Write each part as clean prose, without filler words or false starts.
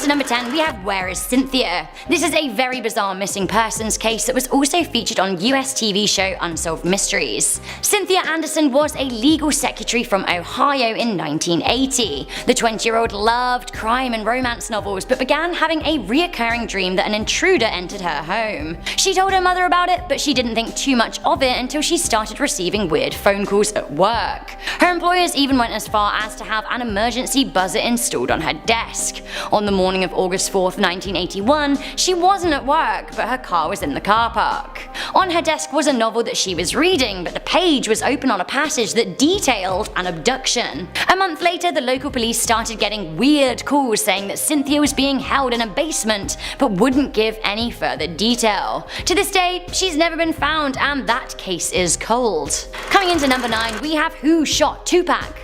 to number 10, we have Where is Cynthia? This is a very bizarre missing persons case that was also featured on US TV show Unsolved Mysteries. Cynthia Anderson was a legal secretary from Ohio in 1980. The 20-year-old loved crime and romance novels but began having a reoccurring dream that an intruder entered her home. She told her mother about it, but she didn't think too much of it until she started receiving weird phone calls at work. Her employers even went as far as to have an emergency buzzer installed on her desk. On the morning of August 4th, 1981, she wasn't at work, but her car was in the car park. On her desk was a novel that she was reading, but the page was open on a passage that detailed an abduction. A month later, the local police started getting weird calls saying that Cynthia was being held in a basement, but wouldn't give any further detail. To this day, she's never been found, and that case is cold. Coming into number 9, we have Who Shot Tupac?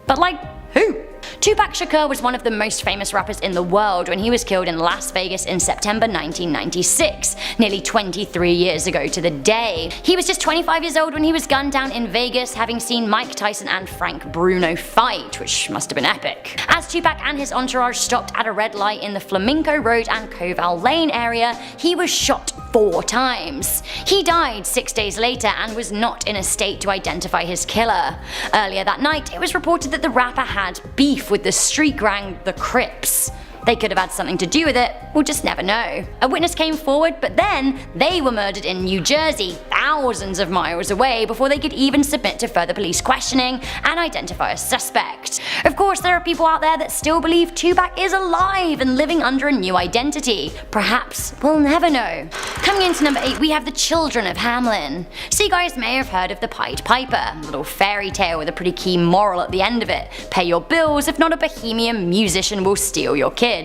But like, who? Tupac Shakur was one of the most famous rappers in the world when he was killed in Las Vegas in September 1996, nearly 23 years ago to the day. He was just 25 years old when he was gunned down in Vegas, having seen Mike Tyson and Frank Bruno fight, which must have been epic. As Tupac and his entourage stopped at a red light in the Flamenco Road and Koval Lane area, he was shot 4 times. He died 6 days later and was not in a state to identify his killer. Earlier that night, it was reported that the rapper had beef with the street gang the Crips. They could have had something to do with it, we'll just never know. A witness came forward, but then they were murdered in New Jersey, thousands of miles away, before they could even submit to further police questioning and identify a suspect. Of course, there are people out there that still believe Tupac is alive and living under a new identity. Perhaps we'll never know. Coming into number 8, we have The Children of Hamelin. So you guys may have heard of the Pied Piper, a little fairy tale with a pretty key moral at the end of it. Pay your bills, if not a bohemian musician will steal your kids.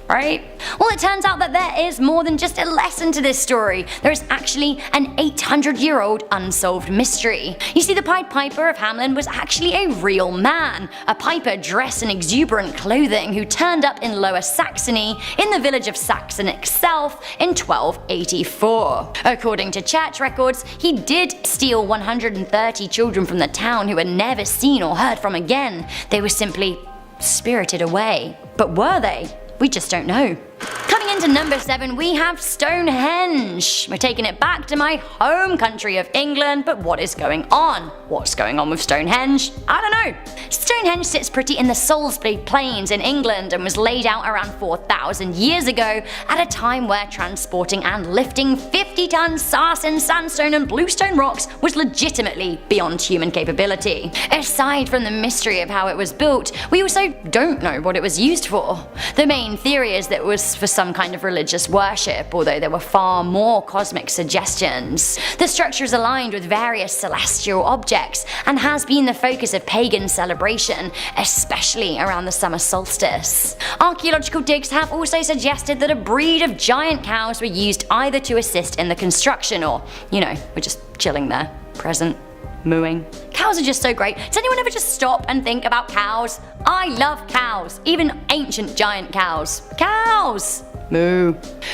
Right? Well, it turns out that there is more than just a lesson to this story. There is actually an 800-year-old unsolved mystery. You see, the Pied Piper of Hamelin was actually a real man, a piper dressed in exuberant clothing who turned up in Lower Saxony in the village of Saxon itself in 1284. According to church records, he did steal 130 children from the town who were never seen or heard from again. They were simply spirited away. But were they? We just don't know. Coming into number 7, we have Stonehenge. We're taking it back to my home country of England, but what is going on? What's going on with Stonehenge? I don't know. Stonehenge sits pretty in the Salisbury Plains in England and was laid out around 4,000 years ago at a time where transporting and lifting 50-ton sarsen sandstone and bluestone rocks was legitimately beyond human capability. Aside from the mystery of how it was built, we also don't know what it was used for. The main theory is that it was for some kind of religious worship, although there were far more cosmic suggestions. The structure is aligned with various celestial objects and has been the focus of pagan celebration, especially around the summer solstice. Archaeological digs have also suggested that a breed of giant cows were used either to assist in the construction or, were just chilling there, present, mooing. Cows are just so great. Does anyone ever just stop and think about cows? I love cows, even ancient giant cows. Cows! Moo.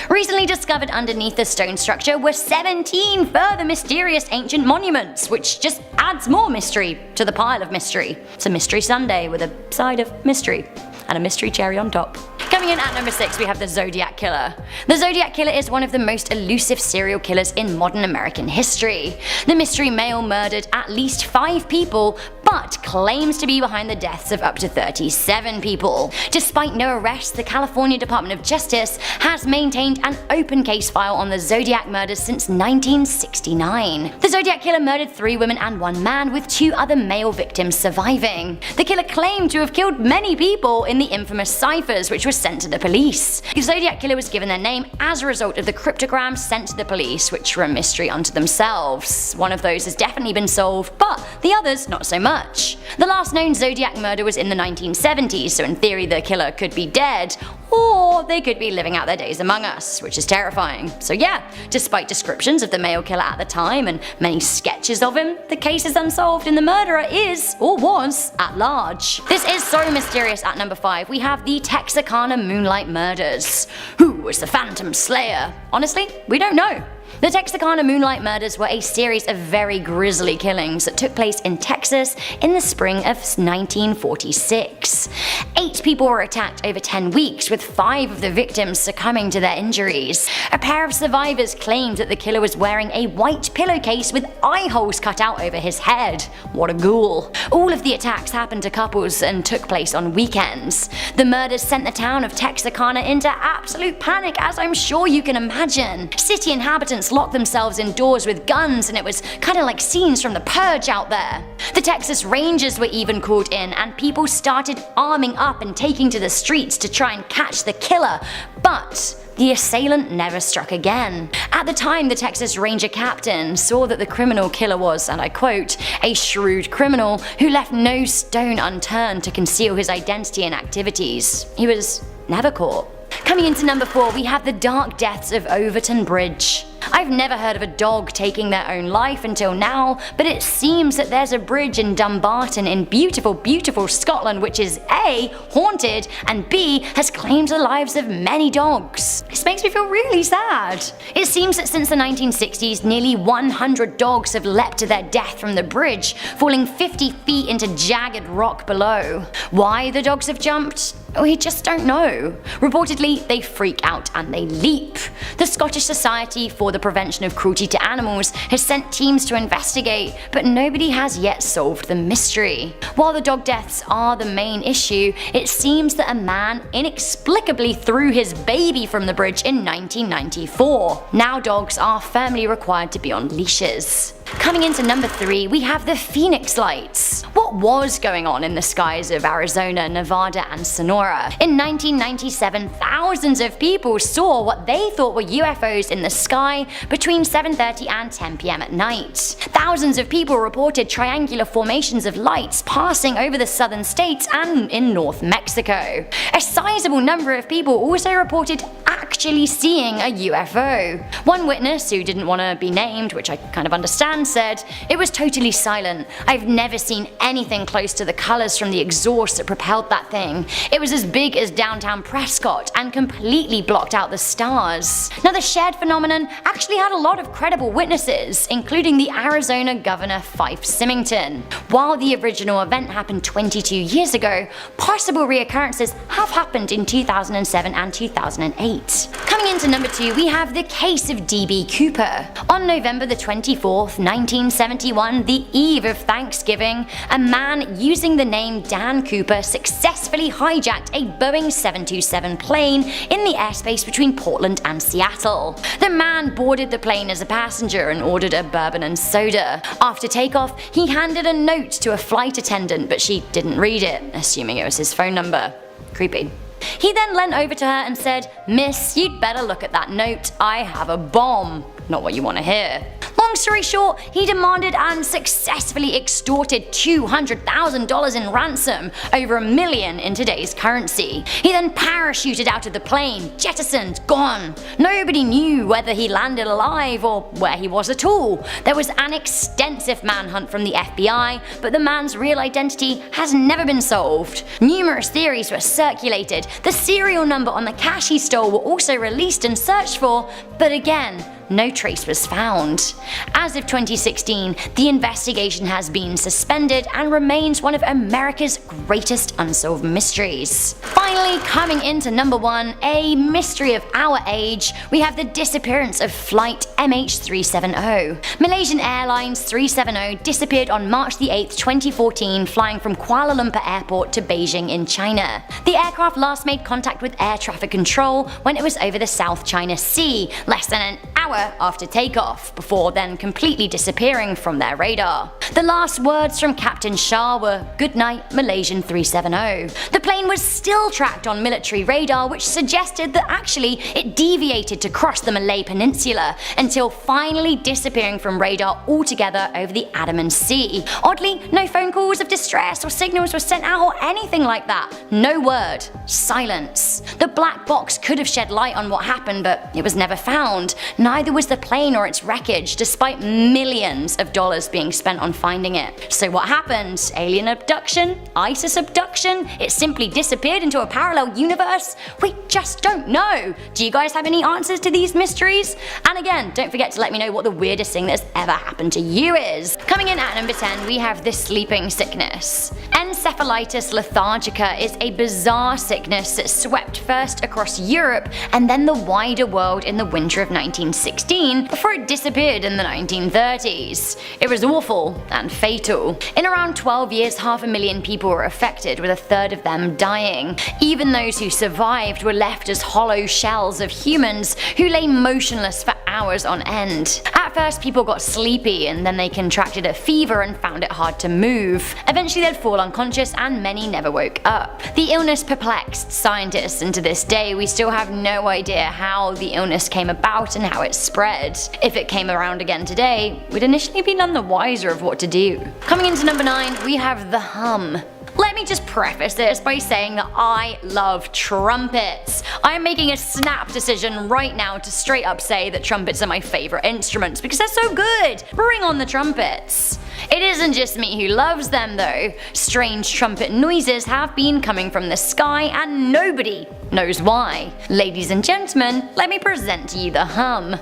Recently discovered underneath the stone structure were 17 further mysterious ancient monuments, which just adds more mystery to the pile of mystery. It's a mystery sundae with a side of mystery and a mystery cherry on top. Coming in at number 6, we have the Zodiac Killer. The Zodiac Killer is one of the most elusive serial killers in modern American history. The mystery male murdered at least 5 people, but claims to be behind the deaths of up to 37 people. Despite no arrests, the California Department of Justice has maintained an open case file on the Zodiac murders since 1969. The Zodiac Killer murdered 3 women and 1 man, with 2 other male victims surviving. The killer claimed to have killed many people in the infamous ciphers, which were sent to the police. The Zodiac Killer was given their name as a result of the cryptograms sent to the police, which were a mystery unto themselves. One of those has definitely been solved, but the others not so much. The last known Zodiac murder was in the 1970s, so in theory the killer could be dead, or they could be living out their days among us, which is terrifying. So yeah, despite descriptions of the male killer at the time and many sketches of him, the case is unsolved and the murderer is, or was, at large. This is so mysterious. At number 5, we have the Texarkana Moonlight Murders. Who was the Phantom Slayer? Honestly, we don't know. The Texarkana Moonlight Murders were a series of very grisly killings that took place in Texas in the spring of 1946. 8 people were attacked over 10 weeks, with 5 of the victims succumbing to their injuries. A pair of survivors claimed that the killer was wearing a white pillowcase with eye holes cut out over his head. What a ghoul. All of the attacks happened to couples and took place on weekends. The murders sent the town of Texarkana into absolute panic, as I'm sure you can imagine. City inhabitants locked themselves indoors with guns, and it was kinda like scenes from The Purge out there. The Texas Rangers were even called in, and people started arming up and taking to the streets to try and catch the killer, but the assailant never struck again. At the time, the Texas Ranger captain saw that the criminal killer was, and I quote, a shrewd criminal who left no stone unturned to conceal his identity and activities. He was never caught. Coming into number 4, we have the dark deaths of Overton Bridge. I've never heard of a dog taking their own life until now, but it seems that there's a bridge in Dumbarton in beautiful, beautiful Scotland which is A, haunted, and B, has claimed the lives of many dogs. This makes me feel really sad. It seems that since the 1960s, nearly 100 dogs have leapt to their death from the bridge, falling 50 feet into jagged rock below. Why the dogs have jumped? We just don't know. Reportedly, they freak out and they leap. The Scottish Society for the Prevention of Cruelty to Animals has sent teams to investigate, but nobody has yet solved the mystery. While the dog deaths are the main issue, it seems that a man inexplicably threw his baby from the bridge in 1994. Now dogs are firmly required to be on leashes. Coming into number 3, we have the Phoenix Lights. What was going on in the skies of Arizona, Nevada, and Sonora? In 1997, thousands of people saw what they thought were UFOs in the sky between 7:30 and 10 p.m. at night. Thousands of people reported triangular formations of lights passing over the southern states and in North Mexico. A sizable number of people also reported actually seeing a UFO. One witness, who didn't want to be named, which I kind of understand, said, "It was totally silent. I've never seen anything close to the colors from the exhaust that propelled that thing. It was as big as downtown Prescott and completely blocked out the stars." Now, the shared phenomenon actually had a lot of credible witnesses, including the Arizona Governor Fife Symington. While the original event happened 22 years ago, possible reoccurrences have happened in 2007 and 2008. Coming into number 2, we have the case of D.B. Cooper. On November the 24th, 1971, the eve of Thanksgiving, a man using the name Dan Cooper successfully hijacked a Boeing 727 plane in the airspace between Portland and Seattle. The man boarded the plane as a passenger and ordered a bourbon and soda. After takeoff, he handed a note to a flight attendant, but she didn't read it, assuming it was his phone number. Creepy. He then leant over to her and said, "Miss, you'd better look at that note. I have a bomb." Not what you want to hear. Long story short, he demanded and successfully extorted $200,000 in ransom, over $1 million in today's currency. He then parachuted out of the plane, jettisoned, gone. Nobody knew whether he landed alive or where he was at all. There was an extensive manhunt from the FBI, but the man's real identity has never been solved. Numerous theories were circulated. The serial number on the cash he stole were also released and searched for, but again, no trace was found. As of 2016, the investigation has been suspended and remains one of America's greatest unsolved mysteries. Finally, coming into number 1, a mystery of our age, we have the disappearance of flight MH370. Malaysian Airlines 370 disappeared on March the 8th, 2014, flying from Kuala Lumpur Airport to Beijing in China. The aircraft last made contact with air traffic control when it was over the South China Sea, less than an hour after takeoff, before then completely disappearing from their radar. The last words from Captain Shah were, "Good night, Malaysian 370. The plane was still tracked on military radar, which suggested that actually it deviated to cross the Malay Peninsula, until finally disappearing from radar altogether over the Andaman Sea. Oddly, no phone calls of distress or signals were sent out or anything like that. No word. Silence. The black box could have shed light on what happened, but it was never found. Neither neither was the plane or its wreckage, despite millions of dollars being spent on finding it. So what happened? Alien abduction? ISIS abduction? It simply disappeared into a parallel universe? We just don't know. Do you guys have any answers to these mysteries? And again, don't forget to let me know what the weirdest thing that's ever happened to you is. Coming in at number 10, we have the sleeping sickness. Encephalitis lethargica is a bizarre sickness that swept first across Europe and then the wider world in the winter of 1916 before it disappeared in the 1930s. It was awful and fatal. In around 12 years, 500,000 people were affected, with a third of them dying. Even those who survived were left as hollow shells of humans who lay motionless for hours on end. At first, people got sleepy and then they contracted a fever and found it hard to move. Eventually they'd fall unconscious and many never woke up. The illness perplexed scientists, and to this day we still have no idea how the illness came about and how it spread. If it came around again today, we'd initially be none the wiser of what to do. Coming into number 9, we have the hum. Let me just preface this by saying that I love trumpets. I am making a snap decision right now to straight up say that trumpets are my favourite instruments because they're so good. Bring on the trumpets. It isn't just me who loves them though. Strange trumpet noises have been coming from the sky and nobody knows why. Ladies and gentlemen, let me present to you the hum.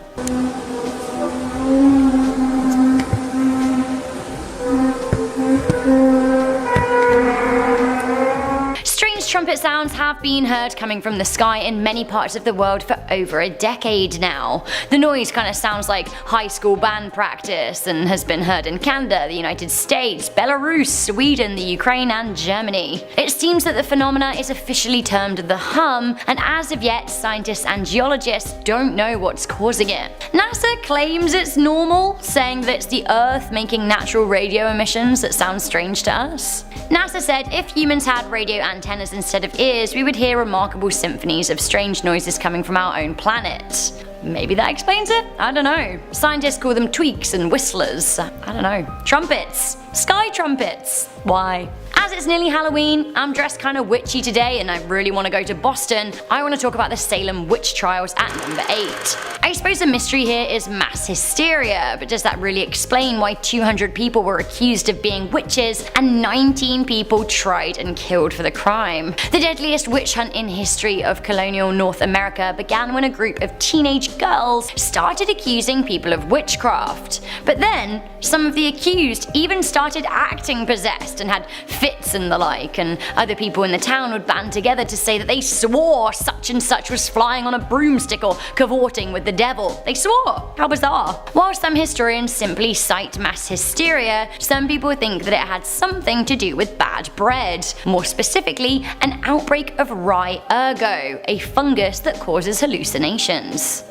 Trumpet sounds have been heard coming from the sky in many parts of the world for over a decade now. The noise kind of sounds like high school band practice and has been heard in Canada, the United States, Belarus, Sweden, the Ukraine and Germany. It seems that the phenomena is officially termed the hum, and as of yet scientists and geologists don't know what's causing it. NASA claims it's normal, saying that it's the Earth making natural radio emissions that sound strange to us. NASA said if humans had radio antennas instead of ears, we would hear remarkable symphonies of strange noises coming from our own planet. Maybe that explains it? I don't know. Scientists call them tweaks and whistlers. I don't know. Trumpets. Sky trumpets. Why? As it's nearly Halloween, I'm dressed kinda witchy today and I really want to go to Boston. I want to talk about the Salem witch trials at number 8. I suppose the mystery here is mass hysteria, but does that really explain why 200 people were accused of being witches and 19 people tried and killed for the crime? The deadliest witch hunt in history of colonial North America began when a group of teenage girls started accusing people of witchcraft. But then, some of the accused even started acting possessed and had fits and the like, and other people in the town would band together to say that they swore such and such was flying on a broomstick or cavorting with the devil. They swore! How bizarre. While some historians simply cite mass hysteria, some people think that it had something to do with bad bread. More specifically, an outbreak of rye ergo, a fungus that causes hallucinations.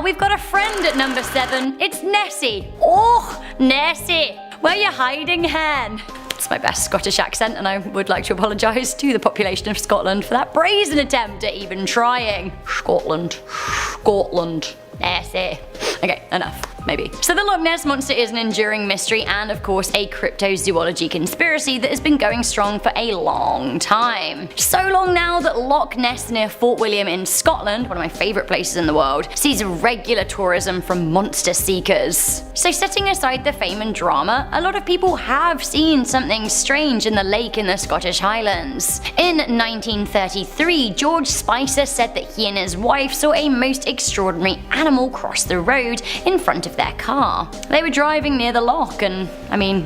We've got a friend at number 7. It's Nessie. Oh, Nessie, where you hiding, hen? It's my best Scottish accent, and I would like to apologise to the population of Scotland for that brazen attempt at even trying. Scotland. Nessie. Okay, enough. Maybe. So the Loch Ness Monster is an enduring mystery and of course a cryptozoology conspiracy that has been going strong for a long time. So long now that Loch Ness near Fort William in Scotland, one of my favourite places in the world, sees regular tourism from monster seekers. So setting aside the fame and drama, a lot of people have seen something strange in the lake in the Scottish Highlands. In 1933, George Spicer said that he and his wife saw a most extraordinary animal cross the road in front of their car. They were driving near the loch and,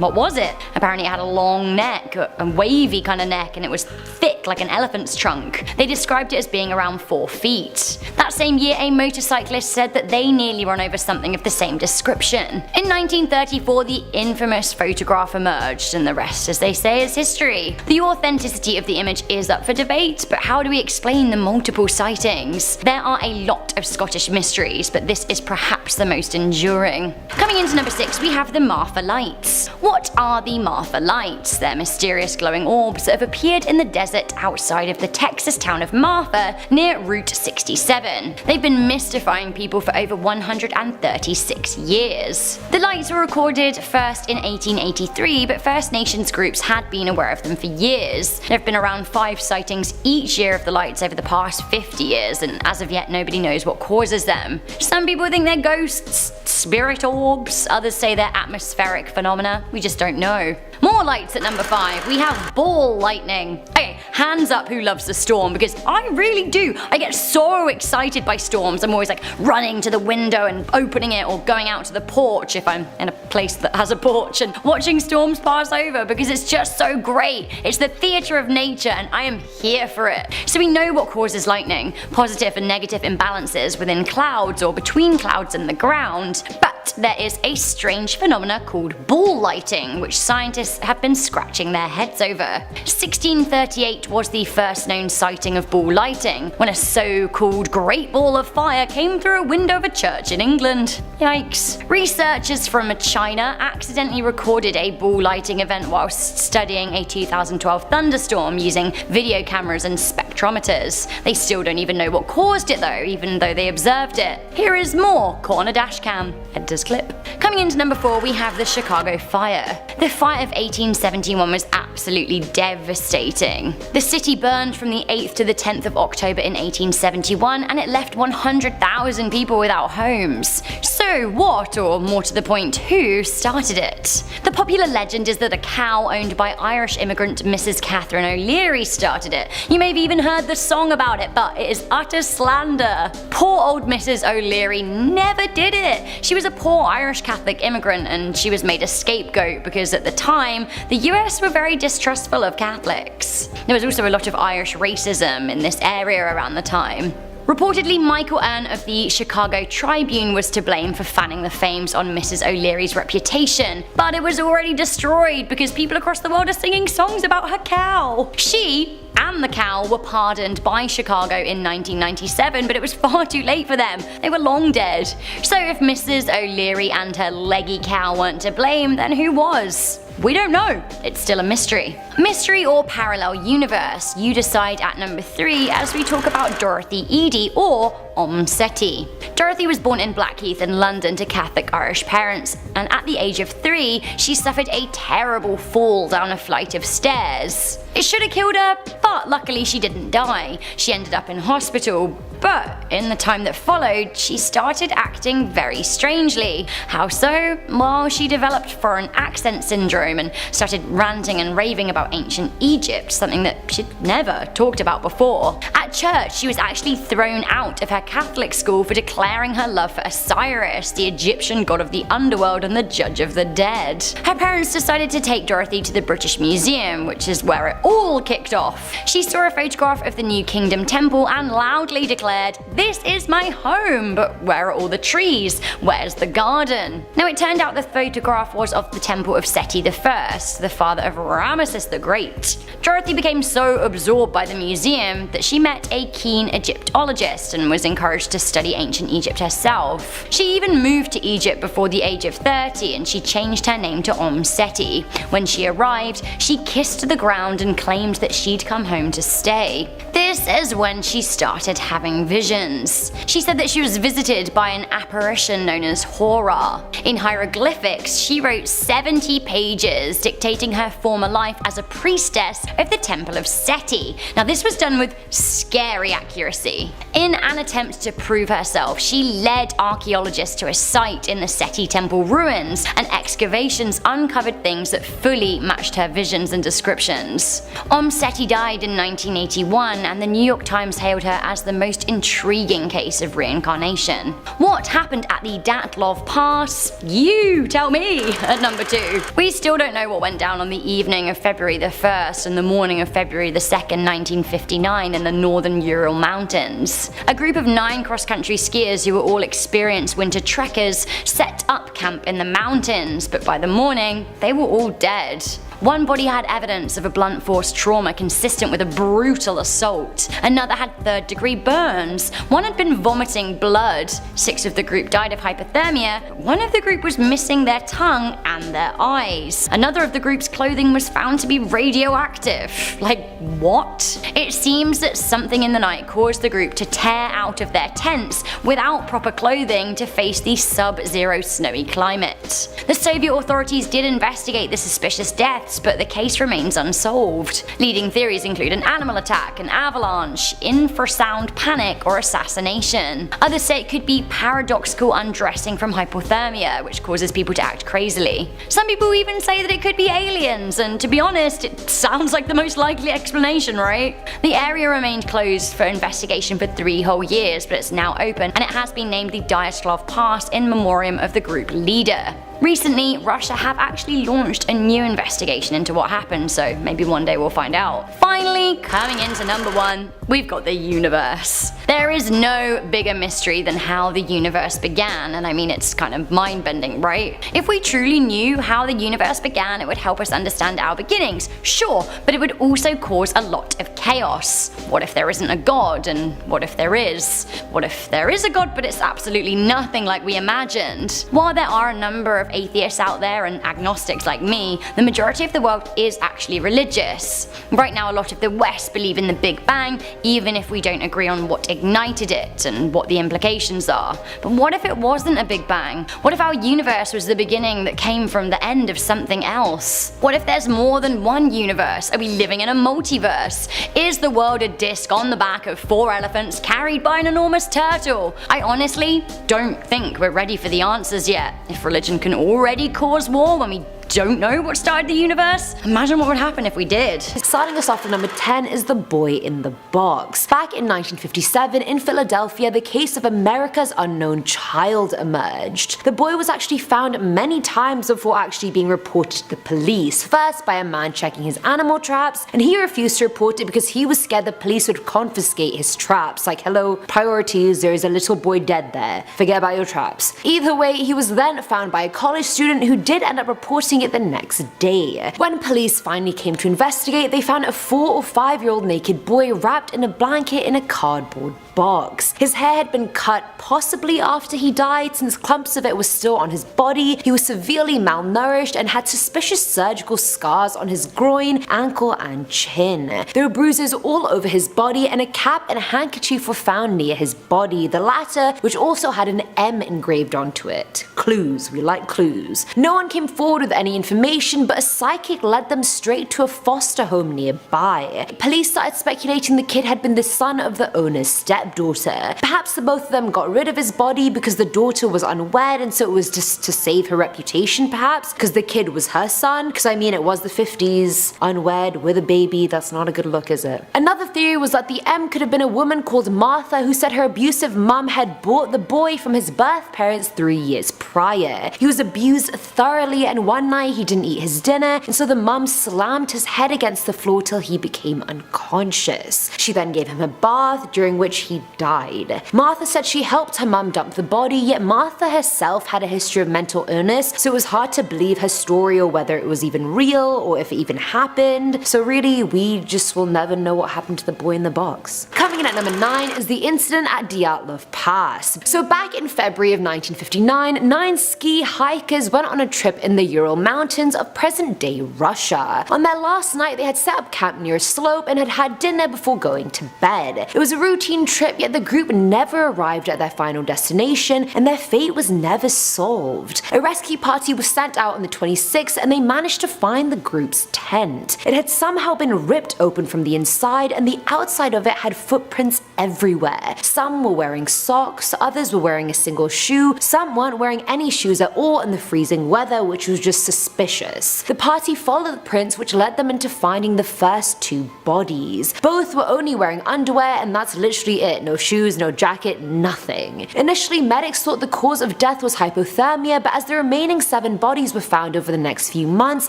what was it? Apparently it had a long neck, a wavy kind of neck, and it was thick like an elephant's trunk. They described it as being around 4 feet. That same year, a motorcyclist said that they nearly run over something of the same description. In 1934, the infamous photograph emerged, and the rest, as they say, is history. The authenticity of the image is up for debate, but how do we explain the multiple sightings? There are a lot of Scottish mysteries, but this is perhaps the most enduring. reassuring. Coming into number 6, we have the Marfa Lights. What are the Marfa Lights? They're mysterious glowing orbs that have appeared in the desert outside of the Texas town of Marfa near Route 67. They've been mystifying people for over 136 years. The lights were recorded first in 1883, but First Nations groups had been aware of them for years. There have been around 5 sightings each year of the lights over the past 50 years, and as of yet nobody knows what causes them. Some people think they're ghosts, spirit orbs, others say they're atmospheric phenomena. We just don't know. More lights at number 5. We have ball lightning. Okay, hands up who loves the storm, because I really do. I get so excited by storms. I'm always like running to the window and opening it, or going out to the porch if I'm in a place that has a porch, and watching storms pass over because it's just so great. It's the theatre of nature and I am here for it. So we know what causes lightning, positive and negative imbalances within clouds or between clouds and the ground, but there is a strange phenomena called ball lighting, which scientists have been scratching their heads over. 1638 was the first known sighting of ball lighting, when a so-called Great Ball of Fire came through a window of a church in England. Yikes. Researchers from China accidentally recorded a ball lighting event whilst studying a 2012 thunderstorm using video cameras and spectrometers. They still don't even know what caused it though, even though they observed it. Here is more corner dash cam. Editor's clip. Coming into number 4, we have the Chicago Fire. The fire of 1871 was absolutely devastating. The city burned from the 8th to the 10th of October in 1871, and it left 100,000 people without homes. So what, or more to the point, who started it? The popular legend is that a cow owned by Irish immigrant Mrs. Catherine O'Leary started it. You may have even heard the song about it, but it is utter slander. Poor old Mrs. O'Leary never did it. She was a poor Irish Catholic immigrant, and she was made a scapegoat because at the time the US were very distrustful of Catholics. There was also a lot of Irish racism in this area around the time. Reportedly, Michael Earn of the Chicago Tribune was to blame for fanning the flames on Mrs. O'Leary's reputation, but it was already destroyed because people across the world are singing songs about her cow. She and the cow were pardoned by Chicago in 1997, but it was far too late for them. They were long dead. So if Mrs. O'Leary and her leggy cow weren't to blame, then who was? We don't know. It's still a mystery. Mystery or parallel universe? You decide at number 3 as we talk about Dorothy Eady, or Seti. Dorothy was born in Blackheath in London to Catholic Irish parents, and at the age of 3, she suffered a terrible fall down a flight of stairs. It should have killed her, but luckily she didn't die. She ended up in hospital, but in the time that followed, she started acting very strangely. How so? Well, she developed foreign accent syndrome and started ranting and raving about ancient Egypt, something that she'd never talked about before. At church, she was actually thrown out of her Catholic school for declaring her love for Osiris, the Egyptian god of the underworld and the judge of the dead. Her parents decided to take Dorothy to the British Museum, which is where it all kicked off. She saw a photograph of the New Kingdom Temple and loudly declared, "This is my home, but where are all the trees? Where's the garden?" Now it turned out the photograph was of the temple of Seti I, the father of Ramesses the Great. Dorothy became so absorbed by the museum that she met a keen Egyptologist and was encouraged to study ancient Egypt herself. She even moved to Egypt before the age of 30, and she changed her name to Seti. When she arrived, she kissed the ground and claimed that she'd come home to stay. This is when she started having visions. She said that she was visited by an apparition known as Hora. In hieroglyphics, she wrote 70 pages dictating her former life as a priestess of the Temple of Seti. Now this was done with scary accuracy. In an attempt to prove herself, she led archaeologists to a site in the Seti Temple ruins, and excavations uncovered things that fully matched her visions and descriptions. Seti died in 1981, and the New York Times hailed her as the most intriguing case of reincarnation. What happened at the Dyatlov Pass? You tell me! At number 2. We still don't know what went down on the evening of February the 1st and the morning of February the 2nd, 1959 in the northern Ural Mountains. A group of 9 cross-country skiers who were all experienced winter trekkers set up camp in the mountains, but by the morning, they were all dead. One body had evidence of a blunt force trauma consistent with a brutal assault. Another had third-degree burns. One had been vomiting blood. 6 of the group died of hypothermia. One of the group was missing their tongue and their eyes. Another of the group's clothing was found to be radioactive. Like, what? It seems that something in the night caused the group to tear out of their tents without proper clothing to face the sub-zero snowy climate. The Soviet authorities did investigate the suspicious deaths, but the case remains unsolved. Leading theories include an animal attack, an avalanche, infrasound panic, or assassination. Others say it could be paradoxical undressing from hypothermia, which causes people to act crazily. Some people even say that it could be aliens, and to be honest, it sounds like the most likely explanation, right? The area remained closed for investigation for 3 whole years, but it's now open, and it has been named the Dyatlov Pass in memoriam of the group leader. Recently, Russia have actually launched a new investigation into what happened, so maybe one day we'll find out. Finally, coming into number 1, we've got the universe. There is no bigger mystery than how the universe began, and I mean, it's kind of mind-bending, right? If we truly knew how the universe began, it would help us understand our beginnings, sure, but it would also cause a lot of chaos. What if there isn't a god, and what if there is? What if there is a god, but it's absolutely nothing like we imagined? While there are a number of atheists out there and agnostics like me, the majority of the world is actually religious. Right now, a lot of the West believe in the Big Bang, even if we don't agree on what ignited it and what the implications are. But what if it wasn't a Big Bang? What if our universe was the beginning that came from the end of something else? What if there's more than one universe? Are we living in a multiverse? Is the world a disc on the back of 4 elephants carried by an enormous turtle? I honestly don't think we're ready for the answers yet. If religion can already cause war when we don't know what started the universe, imagine what would happen if we did. Starting us off at number 10 is The Boy in the Box. Back in 1957 in Philadelphia, the case of America's unknown child emerged. The boy was actually found many times before actually being reported to the police. First by a man checking his animal traps, and he refused to report it because he was scared the police would confiscate his traps. Like, hello, priorities, there is a little boy dead there. Forget about your traps. Either way, he was then found by a college student who did end up reporting it the next day. When police finally came to investigate, they found a 4 or 5-year-old naked boy wrapped in a blanket in a cardboard box. His hair had been cut possibly after he died, since clumps of it was still on his body. He was severely malnourished and had suspicious surgical scars on his groin, ankle, and chin. There were bruises all over his body, and a cap and a handkerchief were found near his body, the latter which also had an M engraved onto it. Clues, we like clues. No one came forward with any information, but a psychic led them straight to a foster home nearby. Police started speculating the kid had been the son of the owner's stepdaughter. Perhaps the both of them got rid of his body because the daughter was unwed, and so it was just to save her reputation, perhaps, because the kid was her son. Because I mean, it was the 50s, unwed, with a baby, that's not a good look, is it? Another theory was that the M could have been a woman called Martha who said her abusive mum had bought the boy from his birth parents 3 years prior. He was abused thoroughly, and one night he didn't eat his dinner, and so the mum slammed his head against the floor till he became unconscious. She then gave him a bath, during which he died. Martha said she helped her mum dump the body, yet Martha herself had a history of mental illness, so it was hard to believe her story or whether it was even real or if it even happened. So really, we just will never know what happened to the boy in the box. Coming in at number 9 is the incident at Dyatlov Pass. So back in February of 1959, 9 ski hikers went on a trip in the Ural Mountains of present-day Russia. On their last night, they had set up camp near a slope and had had dinner before going to bed. It was a routine trip, yet the group never arrived at their final destination, and their fate was never solved. A rescue party was sent out on the 26th, and they managed to find the group's tent. It had somehow been ripped open from the inside, and the outside of it had footprints everywhere. Some were wearing socks, others were wearing a single shoe, some weren't wearing any shoes at all in the freezing weather, which was just suspicious. The party followed the prints, which led them into finding the first 2 bodies. Both were only wearing underwear, and that's literally it. No shoes, no jacket, nothing. Initially, medics thought the cause of death was hypothermia, but as the remaining 7 bodies were found over the next few months,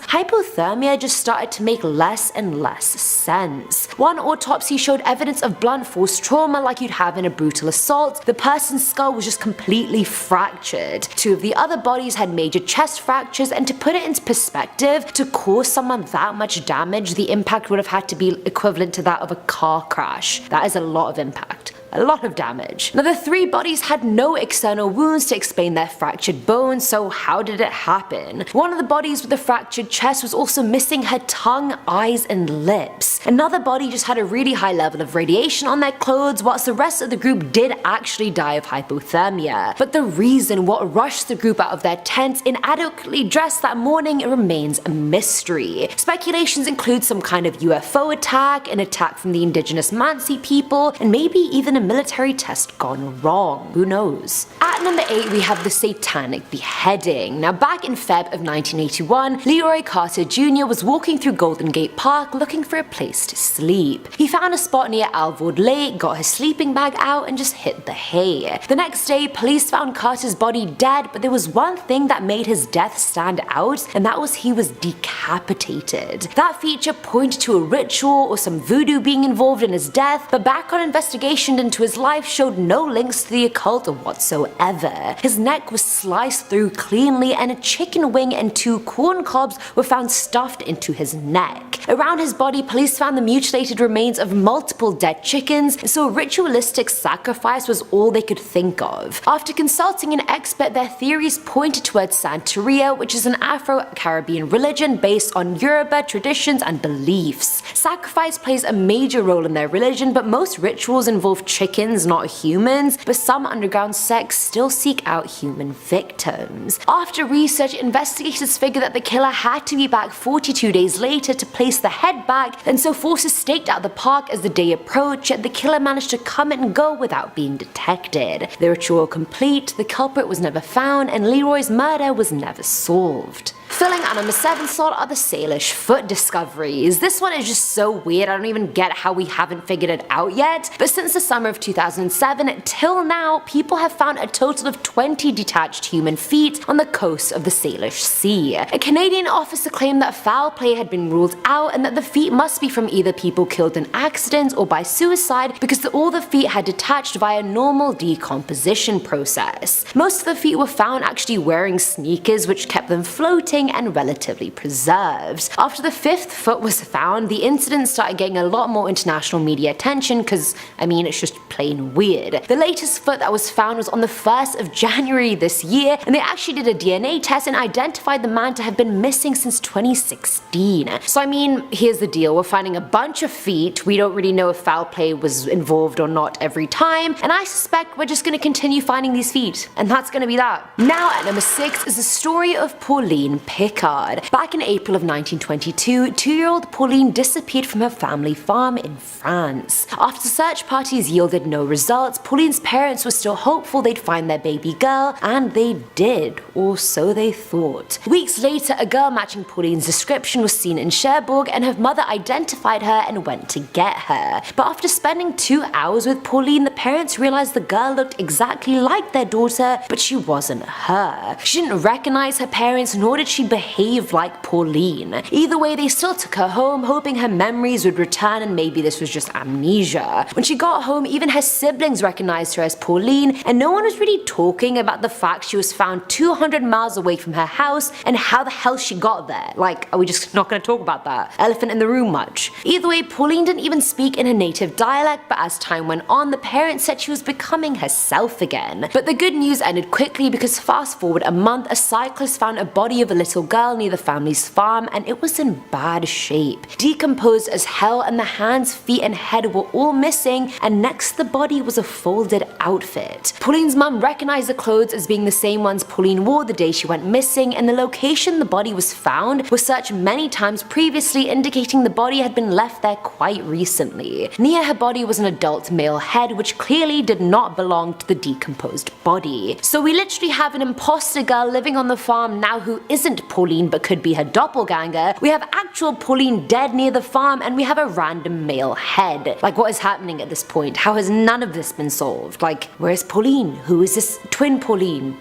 hypothermia just started to make less and less sense. One autopsy showed evidence of blunt force trauma trauma like you'd have in a brutal assault, the person's skull was just completely fractured. Two of the other bodies had major chest fractures, and to put it into perspective, to cause someone that much damage, the impact would have had to be equivalent to that of a car crash. That is a lot of impact. A lot of damage. Now the three bodies had no external wounds to explain their fractured bones, so how did it happen? One of the bodies with the fractured chest was also missing her tongue, eyes, and lips. Another body just had a really high level of radiation on their clothes, whilst the rest of the group did actually die of hypothermia. But the reason what rushed the group out of their tents inadequately dressed that morning remains a mystery. Speculations include some kind of UFO attack, an attack from the indigenous Mansi people, and maybe even a military test gone wrong. Who knows? At number 8 we have the satanic beheading. Now back in Feb of 1981, Leroy Carter Jr. was walking through Golden Gate Park looking for a place to sleep. He found a spot near Alvord Lake, got his sleeping bag out, and just hit the hay. The next day, police found Carter's body dead, but there was one thing that made his death stand out, and that was he was decapitated. That feature pointed to a ritual or some voodoo being involved in his death, but background investigation into his life showed no links to the occult whatsoever. His neck was sliced through cleanly, and a chicken wing and 2 corn cobs were found stuffed into his neck. Around his body, police found the mutilated remains of multiple dead chickens, so a ritualistic sacrifice was all they could think of. After consulting an expert, their theories pointed towards Santeria, which is an Afro-Caribbean religion based on Yoruba traditions and beliefs. Sacrifice plays a major role in their religion, but most rituals involve chickens, not humans, but some underground sects still seek out human victims. After research, investigators figured that the killer had to be back 42 days later to place the head back, and so forces staked out the park as the day approached, yet the killer managed to come and go without being detected. The ritual complete, the culprit was never found, and Leroy's murder was never solved. Filling at number 7 slot are the Salish foot discoveries. This one is just so weird, I don't even get how we haven't figured it out yet, but since the summer of 2007 till now, people have found a total of 20 detached human feet on the coast of the Salish Sea. A Canadian officer claimed that foul play had been ruled out and that the feet must be from either people killed in accidents or by suicide, because all the feet had detached via normal decomposition process. Most of the feet were found actually wearing sneakers, which kept them floating and relatively preserved. After the 5th foot was found, the incident started getting a lot more international media attention because, I mean, it's just plain weird. The latest foot that was found was on the 1st of January this year, and they actually did a DNA test and identified the man to have been missing since 2016. So I mean, here's the deal, we're finding a bunch of feet, we don't really know if foul play was involved or not every time, and I suspect we're just gonna continue finding these feet, and that's gonna be that. Now at number 6 is the story of Pauline Picard. Back in April of 1922, 2-year-old Pauline disappeared from her family farm in France. After search parties yielded no results, Pauline's parents were still hopeful they'd find their baby girl, and they did, or so they thought. Weeks later, a girl matching Pauline's description was seen in Cherbourg, and her mother identified her and went to get her. But after spending 2 hours with Pauline, the parents realized the girl looked exactly like their daughter, but she wasn't her. She didn't recognize her parents, nor did she behave like Pauline. Either way, they still took her home, hoping her memories would return and maybe this was just amnesia. When she got home, even her siblings recognized her as Pauline, and no one was really talking about the fact she was found 200 miles away from her house and how the hell she got there. Like, are we just not gonna talk about that? Elephant in the room much. Either way, Pauline didn't even speak in her native dialect, but as time went on, the parents said she was becoming herself again. But the good news ended quickly, because fast forward a month, a cyclist found a body of a little girl near the family's farm, and it was in bad shape. Decomposed as hell, and the hands, feet, and head were all missing, and next to the body was a folded outfit. Pauline's mum recognized the clothes as being the same ones Pauline wore the day she went missing, and the location the body was found was searched many times previously, indicating the body had been left there quite recently. Near her body was an adult male head, which clearly did not belong to the decomposed body. So we literally have an imposter girl living on the farm now who isn't Pauline but could be her doppelganger. We have actual Pauline dead near the farm, and we have a random male head. Like, what is happening at this point? How has none of this been solved? Like, where's Pauline? Who is this twin Pauline?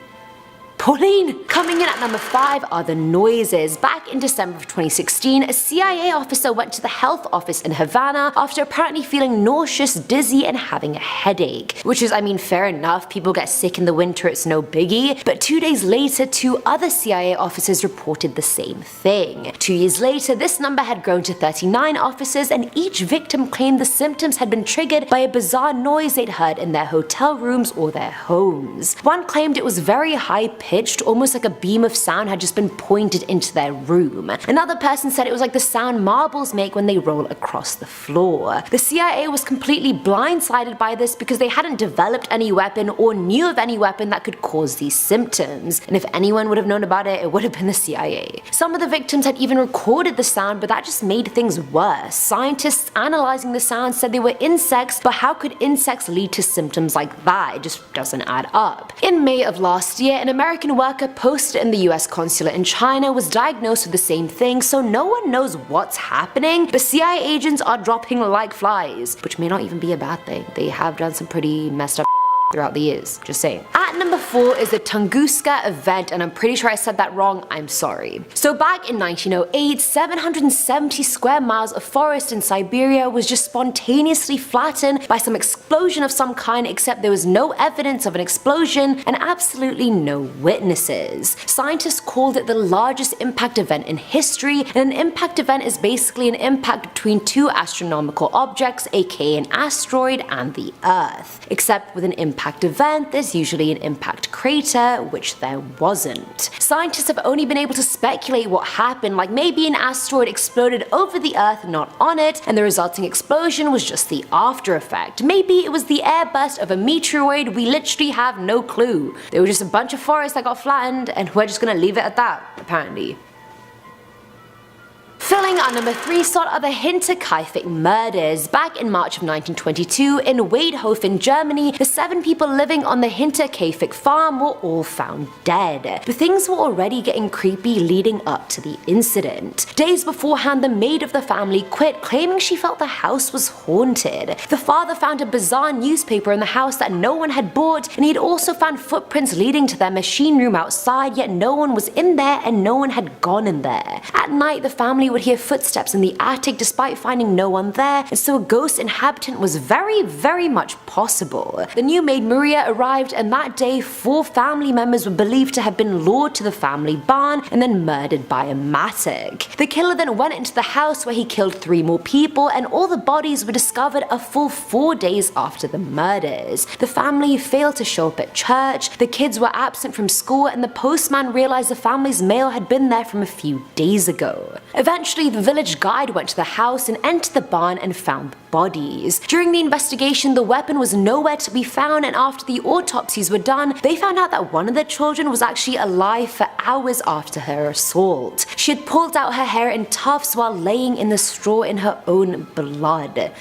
Pauline! Coming in at number 5 are the noises. Back in December of 2016, a CIA officer went to the health office in Havana after apparently feeling nauseous, dizzy, and having a headache. Which is, I mean, fair enough, people get sick in the winter, it's no biggie. But 2 days later, 2 other CIA officers reported the same thing. 2 years later, this number had grown to 39 officers, and each victim claimed the symptoms had been triggered by a bizarre noise they'd heard in their hotel rooms or their homes. One claimed it was very high-pitched, almost like a beam of sound had just been pointed into their room. Another person said it was like the sound marbles make when they roll across the floor. The CIA was completely blindsided by this because they hadn't developed any weapon or knew of any weapon that could cause these symptoms, and if anyone would have known about it, it would have been the CIA. Some of the victims had even recorded the sound, but that just made things worse. Scientists analyzing the sound said they were insects, but how could insects lead to symptoms like that? It just doesn't add up. In May of last year, an American worker posted in the US consulate in China was diagnosed with the same thing, so no one knows what's happening, but CIA agents are dropping like flies, which may not even be a bad thing. They have done some pretty messed up throughout the years, just saying. At number 4 is the Tunguska event, and I'm pretty sure I said that wrong, I'm sorry. So back in 1908, 770 square miles of forest in Siberia was just spontaneously flattened by some explosion of some kind, except there was no evidence of an explosion and absolutely no witnesses. Scientists called it the largest impact event in history, and an impact event is basically an impact between 2 astronomical objects, aka an asteroid and the Earth. Except with an impact event, there's usually an impact crater, which there wasn't. Scientists have only been able to speculate what happened, like maybe an asteroid exploded over the Earth, not on it, and the resulting explosion was just the after effect. Maybe it was the airburst of a meteoroid, we literally have no clue. There were just a bunch of forests that got flattened, and we're just gonna leave it at that, apparently. Filling our number 3 slot are the Hinterkaifeck murders. Back in March of 1922, in Weidhofen, Germany, the 7 people living on the Hinterkaifeck farm were all found dead. But things were already getting creepy leading up to the incident. Days beforehand, the maid of the family quit, claiming she felt the house was haunted. The father found a bizarre newspaper in the house that no one had bought, and he'd also found footprints leading to their machine room outside, yet no one was in there and no one had gone in there. At night, the family would hear footsteps in the attic despite finding no one there, and so a ghost inhabitant was very much possible. The new maid Maria arrived, and that day 4 family members were believed to have been lured to the family barn and then murdered by a mattock. The killer then went into the house where he killed 3 more people, and all the bodies were discovered a full 4 days after the murders. The family failed to show up at church, the kids were absent from school, and the postman realized the family's mail had been there from a few days ago. Eventually, the village guide went to the house and entered the barn and found the bodies. During the investigation, the weapon was nowhere to be found, and after the autopsies were done, they found out that one of the children was actually alive for hours after her assault. She had pulled out her hair in tufts while laying in the straw in her own blood.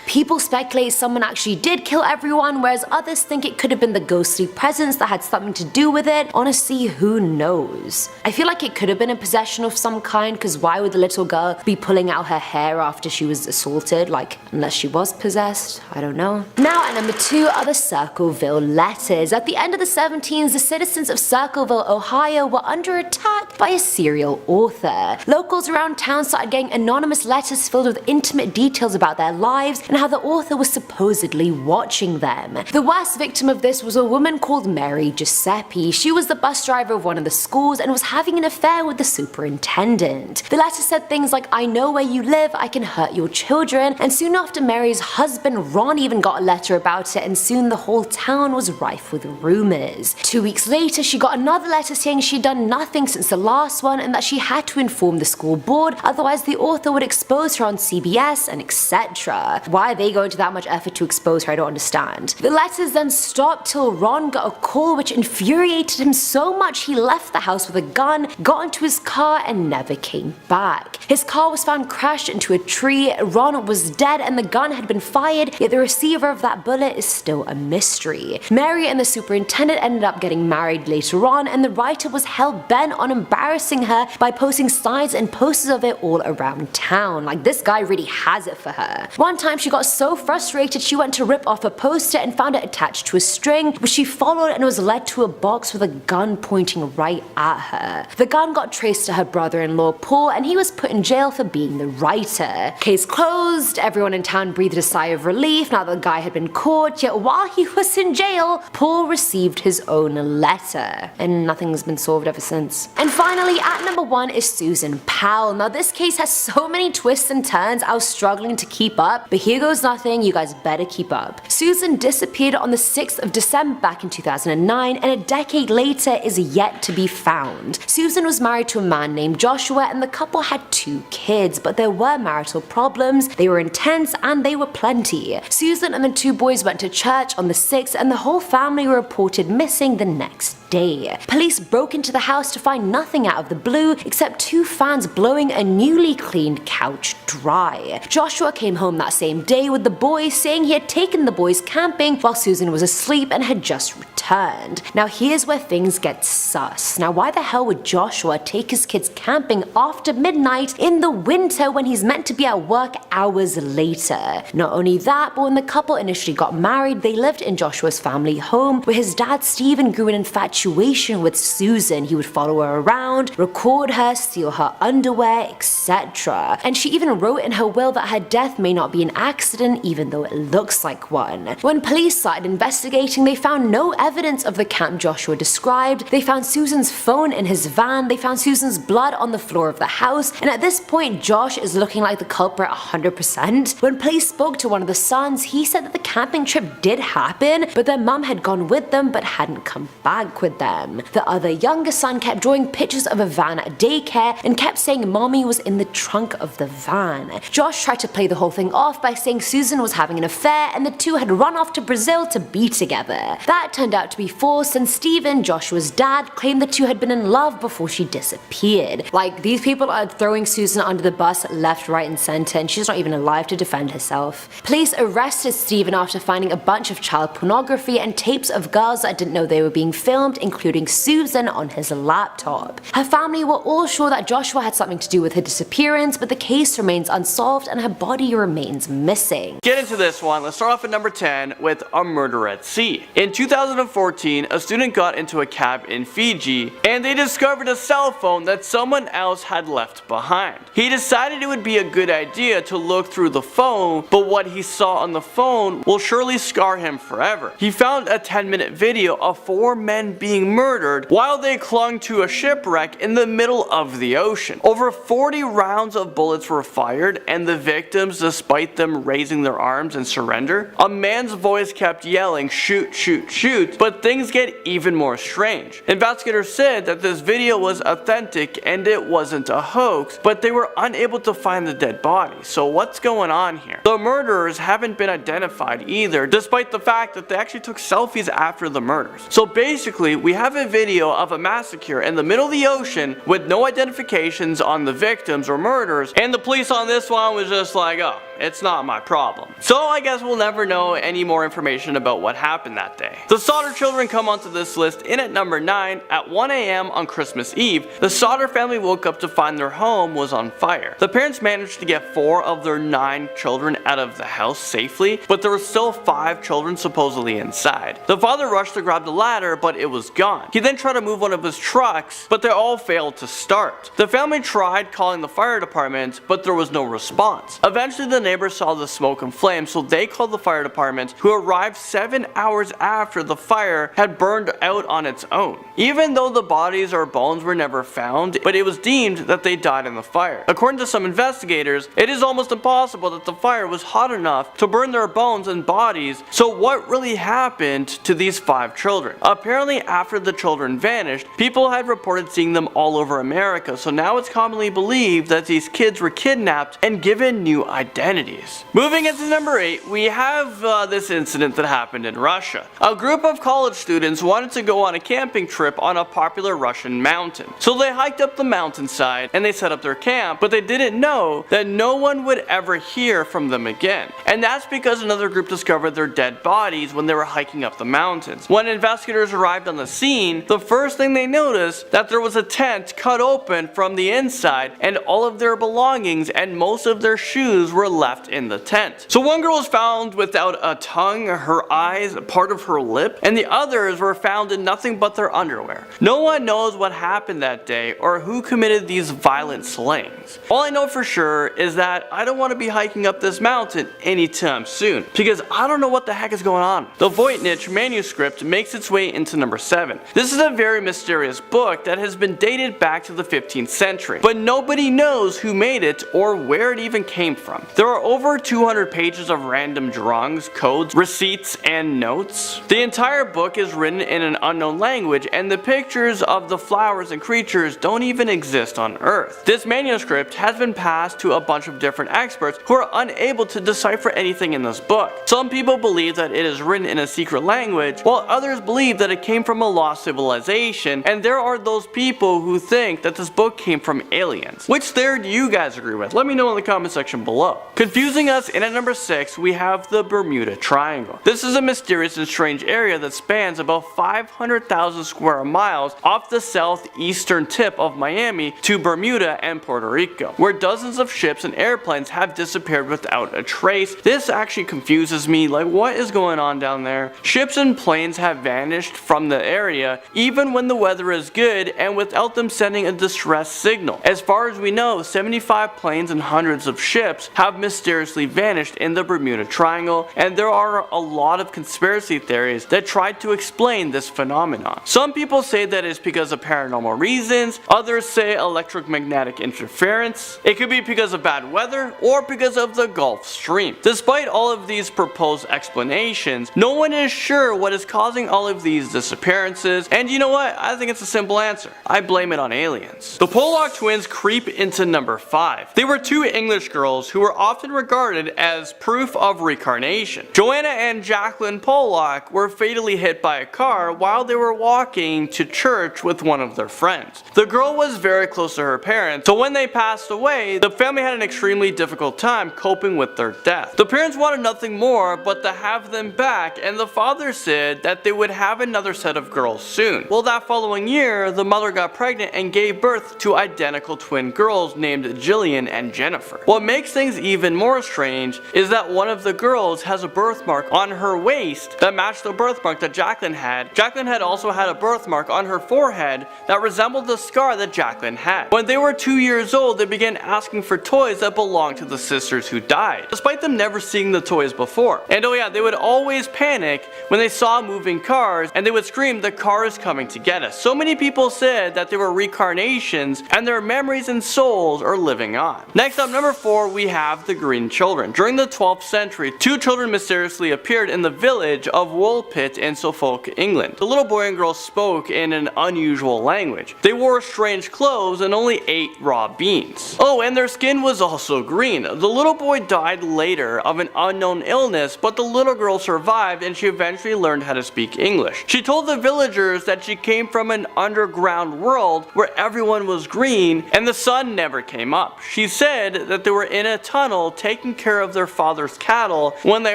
People speculate someone actually did kill everyone, whereas others think it could have been the ghostly presence that had something to do with it. Honestly, who knows? I feel like it could have been a possession of some kind, because why would the little girl be pulling out her hair after she was assaulted? Like, unless she was possessed? I don't know. Now at number 2 are the Circleville letters. At the end of the 1700s, the citizens of Circleville, Ohio were under attack by a serial author. Locals around town started getting anonymous letters filled with intimate details about their lives and how the author was supposedly watching them. The worst victim of this was a woman called Mary Giuseppe. She was the bus driver of one of the schools and was having an affair with the superintendent. The letter said things like, "I know where you live, I can hurt your children," and soon after, Mary's husband Ron even got a letter about it, and soon the whole town was rife with rumors. 2 weeks later, she got another letter saying she'd done nothing since the last one and that she had to inform the school board, otherwise the author would expose her on CBS and etc. Why are they going to that much effort to expose her? I don't understand. The letters then stopped till Ron got a call which infuriated him so much he left the house with a gun, got into his car and never came back. His car was found crashed into a tree, Ron was dead and the gun had been fired, yet the receiver of that bullet is still a mystery. Mary and the superintendent ended up getting married later on, and the writer was hell-bent on embarrassing her by posting signs and posters of it all around town. Like, this guy really has it for her. One time she she got so frustrated she went to rip off a poster and found it attached to a string, which she followed and was led to a box with a gun pointing right at her. The gun got traced to her brother-in-law Paul, and he was put in jail for being the writer. Case closed, everyone in town breathed a sigh of relief now that the guy had been caught, yet while he was in jail, Paul received his own letter. And nothing's been solved ever since. And finally, at number 1 is Susan Powell. Now this case has so many twists and turns, I was struggling to keep up, but here goes nothing, you guys better keep up. Susan disappeared on the 6th of December back in 2009, and a decade later is yet to be found. Susan was married to a man named Joshua, and the couple had 2 kids, but there were marital problems, they were intense, and they were plenty. Susan and the 2 boys went to church on the 6th, and the whole family were reported missing the next day. Police broke into the house to find nothing out of the blue except 2 fans blowing a newly cleaned couch dry. Joshua came home that same day with the boys, saying he had taken the boys camping while Susan was asleep and had just returned. Now here's where things get sus. Now why the hell would Joshua take his kids camping after midnight in the winter when he's meant to be at work hours later? Not only that, but when the couple initially got married, they lived in Joshua's family home, where his dad Stephen grew an infatuation with Susan. He would follow her around, record her, steal her underwear, etc. And she even wrote in her will that her death may not be an accident, even though it looks like one. When police started investigating, they found no evidence of the camp Joshua described. They found Susan's phone in his van, they found Susan's blood on the floor of the house, and at this point Josh is looking like the culprit 100%. When police spoke to one of the sons, he said that the camping trip did happen, but their mum had gone with them but hadn't come back with them. The other younger son kept drawing pictures of a van at daycare and kept saying mommy was in the trunk of the van. Josh tried to play the whole thing off by saying Susan was having an affair and the 2 had run off to Brazil to be together. That turned out to be false, and Stephen, Joshua's dad, claimed the 2 had been in love before she disappeared. Like, these people are throwing Susan under the bus left, right and center, and she's not even alive to defend herself. Police arrested Stephen after finding a bunch of child pornography and tapes of girls that didn't know they were being filmed, including Susan, on his laptop. Her family were all sure that Joshua had something to do with her disappearance, but the case remains unsolved and her body remains missing. Get into this one. Let's start off at number 10 with a murder at sea. In 2014, a student got into a cab in Fiji and they discovered a cell phone that someone else had left behind. He decided it would be a good idea to look through the phone, but what he saw on the phone will surely scar him forever. He found a 10-minute video of 4 men being murdered while they clung to a shipwreck in the middle of the ocean. Over 40 rounds of bullets were fired, and the victims, despite them raising their arms in surrender, a man's voice kept yelling, "Shoot, shoot, shoot," but things get even more strange. Investigators said that this video was authentic and it wasn't a hoax, but they were unable to find the dead body. So what's going on here? The murderers haven't been identified either, despite the fact that they actually took selfies after the murders. So basically, we have a video of a massacre in the middle of the ocean with no identifications on the victims or murderers, and the police on this one was just like, oh, it's not my problem. So I guess we'll never know any more information about what happened that day. The Sauter children come onto this list in at number 9. At 1 a.m. on Christmas Eve, the Sauter family woke up to find their home was on fire. The parents managed to get 4 of their 9 children out of the house safely, but there were still 5 children supposedly inside. The father rushed to grab the ladder, but it was gone. He then tried to move one of his trucks, but they all failed to start. The family tried calling the fire department, but there was no response. Eventually the neighbors saw the smoke and flames, so they called the fire department, who arrived 7 hours after the fire had burned out on its own. Even though the bodies or bones were never found, but it was deemed that they died in the fire. According to some investigators, it is almost impossible that the fire was hot enough to burn their bones and bodies, so what really happened to these 5 children? Apparently after the children vanished, people had reported seeing them all over America, so now it's commonly believed that these kids were kidnapped and given new identities. Moving into number 8, we have this incident that happened in Russia. A group of college students wanted to go on a camping trip on a popular Russian mountain. So they hiked up the mountainside and they set up their camp, but they didn't know that no one would ever hear from them again. And that's because another group discovered their dead bodies when they were hiking up the mountains. When investigators arrived on the scene, the first thing they noticed that there was a tent cut open from the inside and all of their belongings and most of their shoes were left in the tent. So one girl was found without a tongue, her eyes, part of her lip, and the others were found in nothing but their underwear. No one knows what happened that day or who committed these violent slayings. All I know for sure is that I don't want to be hiking up this mountain anytime soon, because I don't know what the heck is going on. The Voynich manuscript makes its way into number 7. This is a very mysterious book that has been dated back to the 15th century, but nobody knows who made it or where it even came from. There are over 200 pages of random drawings, codes, receipts, and notes. The entire book is written in an unknown language, and the pictures of the flowers and creatures don't even exist on Earth. This manuscript has been passed to a bunch of different experts who are unable to decipher anything in this book. Some people believe that it is written in a secret language, while others believe that it came from a lost civilization, and there are those people who think that this book came from aliens. Which theory do you guys agree with? Let me know in the comment section below. Confusing us in at number 6, we have the Bermuda Triangle. This is a mysterious and strange area that spans about 500,000 square miles off the southeastern tip of Miami to Bermuda and Puerto Rico, where dozens of ships and airplanes have disappeared without a trace. This actually confuses me, like what is going on down there? Ships and planes have vanished from the area even when the weather is good and without them sending a distress signal. As far as we know, 75 planes and hundreds of ships have mysteriously vanished in the Bermuda Triangle, and there are a lot of conspiracy theories that try to explain this phenomenon. Some people say that it's because of paranormal reasons, others say electromagnetic interference. It could be because of bad weather or because of the Gulf Stream. Despite all of these proposed explanations, no one is sure what is causing all of these disappearances, and you know what? I think it's a simple answer. I blame it on aliens. The Pollock twins creep into number 5. They were two English girls who were often regarded as proof of reincarnation. Joanna and Jacqueline Pollock were fatally hit by a car while they were walking to church with one of their friends. The girl was very close to her parents, so when they passed away, the family had an extremely difficult time coping with their death. The parents wanted nothing more but to have them back, and the father said that they would have another set of girls soon. Well, that following year, the mother got pregnant and gave birth to identical twin girls named Jillian and Jennifer. What makes things even more strange is that one of the girls has a birthmark on her waist that matched the birthmark that Jacqueline had. Jacqueline had also had a birthmark on her forehead that resembled the scar that Jacqueline had. When they were 2 years old, they began asking for toys that belonged to the sisters who died, despite them never seeing the toys before. And oh yeah, they would always panic when they saw moving cars, and they would scream, "The car is coming to get us." So many people said that they were reincarnations and their memories and souls are living on. Next up, number 4, we have the Green Children. During the 12th century, 2 children mysteriously appeared in the village of Woolpit in Suffolk, England. The little boy and girl spoke in an unusual language. They wore strange clothes and only ate raw beans. Oh, and their skin was also green. The little boy died later of an unknown illness, but the little girl survived and she eventually learned how to speak English. She told the villagers that she came from an underground world where everyone was green and the sun never came up. She said that they were in a tunnel taking care of their father's cattle when they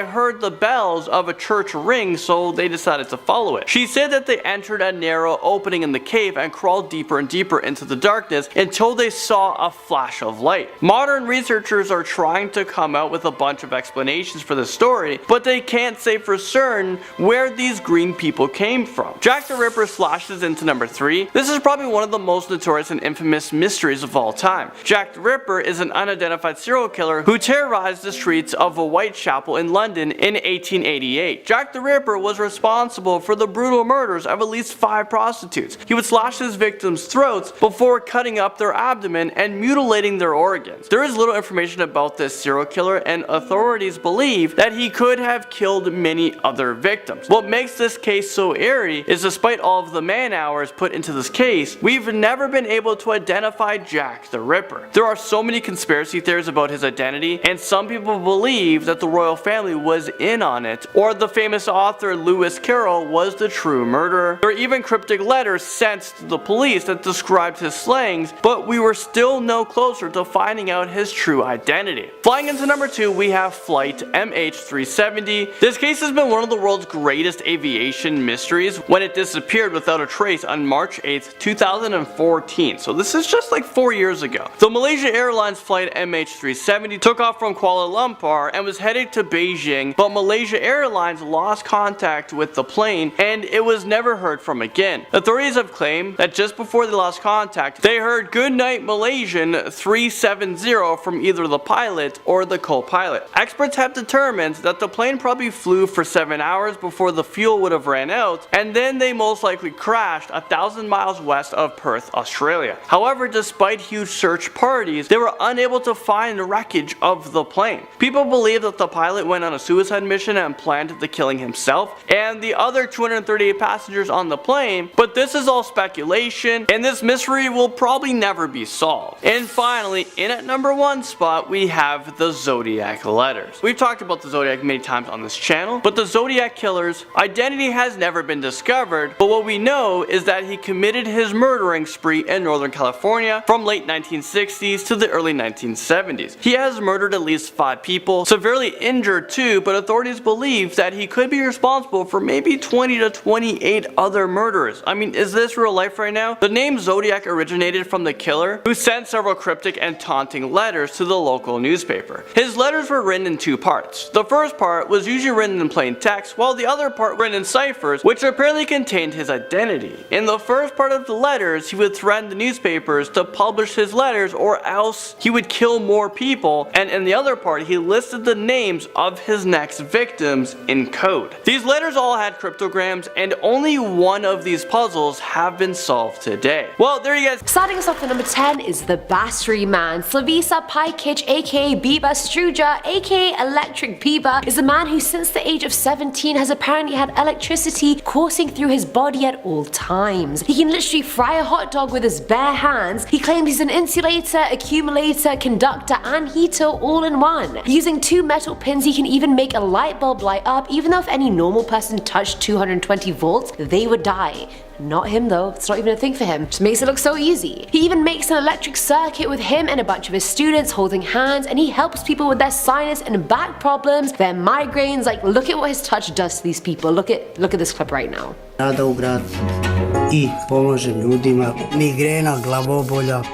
heard the bells of a church ring, so they decided to follow it. She said that they entered a narrow opening in the cave and crawled deeper and deeper into the darkness until they saw a flash of light. Modern researchers are trying to come out with a bunch of explanations for this story, but they can't say for certain where these green people came from. Jack the Ripper slashes into number 3. This is probably one of the most notorious and infamous mysteries of all time. Jack the Ripper is an unidentified serial killer who terrorized the streets of Whitechapel in London in 1888. Jack the Ripper was responsible for the brutal murders of at least 5 prostitutes. He would slash his victims' throats before cutting up their abdomen and mutilating their organs. There is little information about this serial killer, and authorities believe that he could have killed many other victims. What makes this case so eerie is, despite all of the man hours put into this case, we've never been able to identify Jack the Ripper. There are so many conspiracy theories about his identity, and some people believe that the royal family was in on it, or the famous author Lewis Carroll was the true murderer. There are even cryptic letters sent to the police that described his slayings, but we were still no closer to finding out his true identity. Flying into number 2, we have Flight MH370. This case has been one of the world's greatest aviation mysteries when it disappeared without a trace on March 8th, 2014. So this is just like 4 years ago. The Malaysia Airlines flight MH370 took took off from Kuala Lumpur and was headed to Beijing, but Malaysia Airlines lost contact with the plane and it was never heard from again. Authorities have claimed that just before they lost contact, they heard "Goodnight Malaysian 370" from either the pilot or the co-pilot. Experts have determined that the plane probably flew for 7 hours before the fuel would have ran out, and then they most likely crashed 1,000 miles west of Perth, Australia. However, despite huge search parties, they were unable to find the wreckage of the plane. People believe that the pilot went on a suicide mission and planned the killing himself, and the other 238 passengers on the plane, but this is all speculation, and this mystery will probably never be solved. And finally, in at number 1 spot, we have the Zodiac letters. We've talked about the Zodiac many times on this channel, but the Zodiac killer's identity has never been discovered, but what we know is that he committed his murdering spree in Northern California from late 1960s to the early 1970s. He has murdered at least 5 people, severely injured 2, but authorities believe that he could be responsible for maybe 20 to 28 other murders. I mean, is this real life right now? The name Zodiac originated from the killer, who sent several cryptic and taunting letters to the local newspaper. His letters were written in 2 parts. The first part was usually written in plain text, while the other part written in ciphers, which apparently contained his identity. In the first part of the letters, he would threaten the newspapers to publish his letters or else he would kill more people, and in the other part, he listed the names of his next victims in code. These letters all had cryptograms, and only one of these puzzles have been solved today. Well, there you guys. Starting us off at number 10 is the Battery Man. Slavisa Pajkic, aka Biba Struja, aka Electric Biba, is a man who since the age of 17 has apparently had electricity coursing through his body at all times. He can literally fry a hot dog with his bare hands. He claims he's an insulator, accumulator, conductor, and heater all in one. Using 2 metal pins, he can even make a light bulb light up, even though if any normal person touched 220 volts, they would die. Not him though, it's not even a thing for him. Just makes it look so easy. He even makes an electric circuit with him and a bunch of his students holding hands, and he helps people with their sinus and back problems, their migraines. Like, look at what his touch does to these people. Look at this clip right now. Rada u grad I pomažem ljudima. Migrena, glavobolja,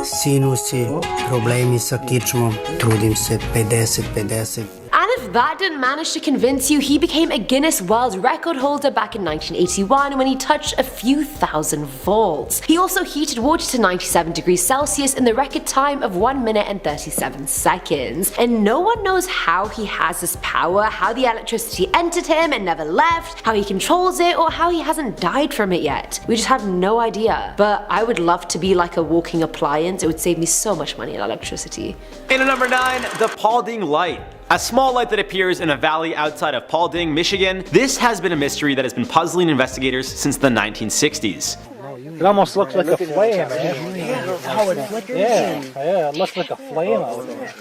sinusi, problemi sa kičmom. Trudim se 50-50. And if that didn't manage to convince you, he became a Guinness World Record holder back in 1981 when he touched a few thousand volts. He also heated water to 97 degrees Celsius in the record time of 1 minute and 37 seconds. And no one knows how he has this power, how the electricity entered him and never left, how he controls it, or how he hasn't died from it yet. We just have no idea. But I would love to be like a walking appliance. It would save me so much money in electricity. In at number 9, the Paulding Light. A small light that appears in a valley outside of Paulding, Michigan. This has been a mystery that has been puzzling investigators since the 1960s. It almost looks like a flame, man. Yeah, it looks like a flame out there.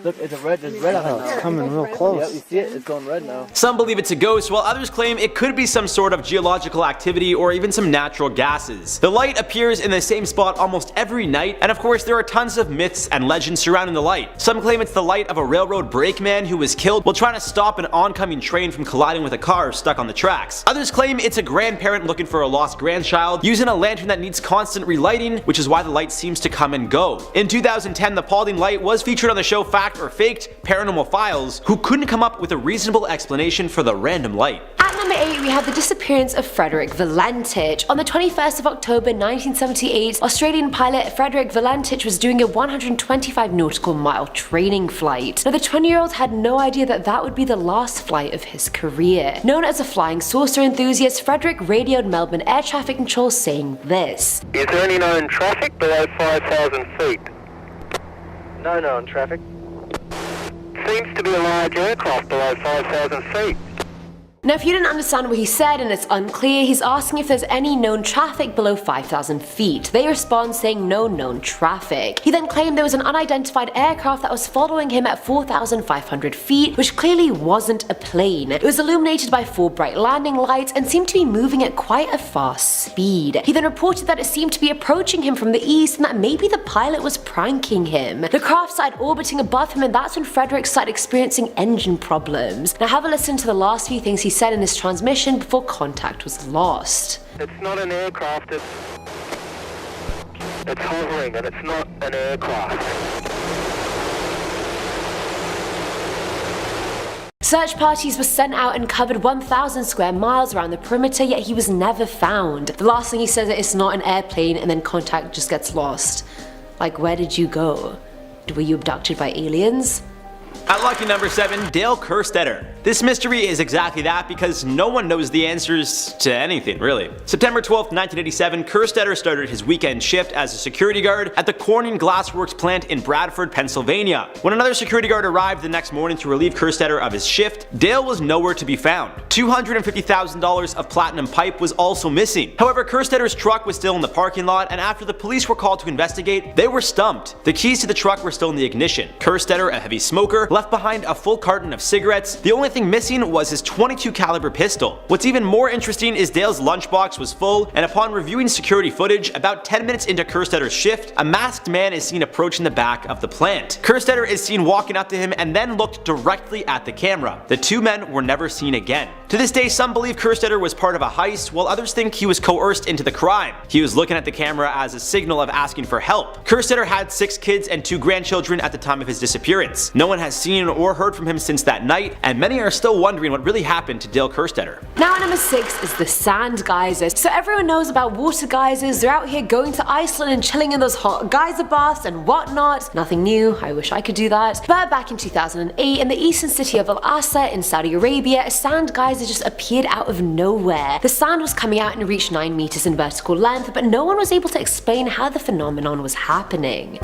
Look, it's red on it. It's coming real close. Yep, you see it? It's going red now. Some believe it's a ghost, while others claim it could be some sort of geological activity or even some natural gases. The light appears in the same spot almost every night, and of course there are tons of myths and legends surrounding the light. Some claim it's the light of a railroad brakeman who was killed while trying to stop an oncoming train from colliding with a car stuck on the tracks. Others claim it's a grandparent looking for a lost grandchild using a lantern that needs constant relighting, which is why the light seems to come and go. In 2010, the Paulding Light was featured on the show Fact or Faked, Paranormal Files, who couldn't come up with a reasonable explanation for the random light. At number 8, we have the disappearance of Frederick Valentich. On the 21st of October 1978, Australian pilot Frederick Valentich was doing a 125 nautical mile training flight. Now, the 20-year-old had no idea that that would be the last flight of his career. Known as a flying saucer enthusiast, Frederick radioed Melbourne air traffic control saying this. Is there any known traffic below 5,000 feet? No known traffic. Seems to be a large aircraft below 5,000 feet. Now, if you didn't understand what he said and it's unclear, he's asking if there's any known traffic below 5,000 feet. They respond saying no known traffic. He then claimed there was an unidentified aircraft that was following him at 4,500 feet, which clearly wasn't a plane. It was illuminated by 4 bright landing lights and seemed to be moving at quite a fast speed. He then reported that it seemed to be approaching him from the east and that maybe the pilot was pranking him. The craft started orbiting above him, and that's when Frederick started experiencing engine problems. Now have a listen to the last few things he said in his transmission before contact was lost. It's not an aircraft, it's hovering, and it's not an aircraft. Search parties were sent out and covered 1,000 square miles around the perimeter, yet he was never found. The last thing he says is it's not an airplane, and then contact just gets lost. Like, where did you go? Were you abducted by aliens? At lucky number 7, Dale Kerstetter. This mystery is exactly that because no one knows the answers to anything, really. September 12, 1987, Kerstetter started his weekend shift as a security guard at the Corning Glassworks plant in Bradford, Pennsylvania. When another security guard arrived the next morning to relieve Kerstetter of his shift, Dale was nowhere to be found. $250,000 of platinum pipe was also missing. However, Kerstetter's truck was still in the parking lot, and after the police were called to investigate, they were stumped. The keys to the truck were still in the ignition. Kerstetter, a heavy smoker, left behind a full carton of cigarettes. The only thing missing was his .22 caliber pistol. What's even more interesting is Dale's lunchbox was full, and upon reviewing security footage, about 10 minutes into Kerstetter's shift, a masked man is seen approaching the back of the plant. Kerstetter is seen walking up to him and then looked directly at the camera. The two men were never seen again. To this day, some believe Kerstetter was part of a heist, while others think he was coerced into the crime. He was looking at the camera as a signal of asking for help. Kerstetter had 6 kids and 2 grandchildren at the time of his disappearance. No one has seen or heard from him since that night, and many are still wondering what really happened to Dale Kerstetter. Now at number 6 is the sand geysers. So everyone knows about water geysers. They're out here going to Iceland and chilling in those hot geyser baths and whatnot. Nothing new, I wish I could do that. But back in 2008, in the eastern city of Al Asa in Saudi Arabia, a sand geyser just appeared out of nowhere. The sand was coming out and reached 9 meters in vertical length, but no one was able to explain how the phenomenon was happening.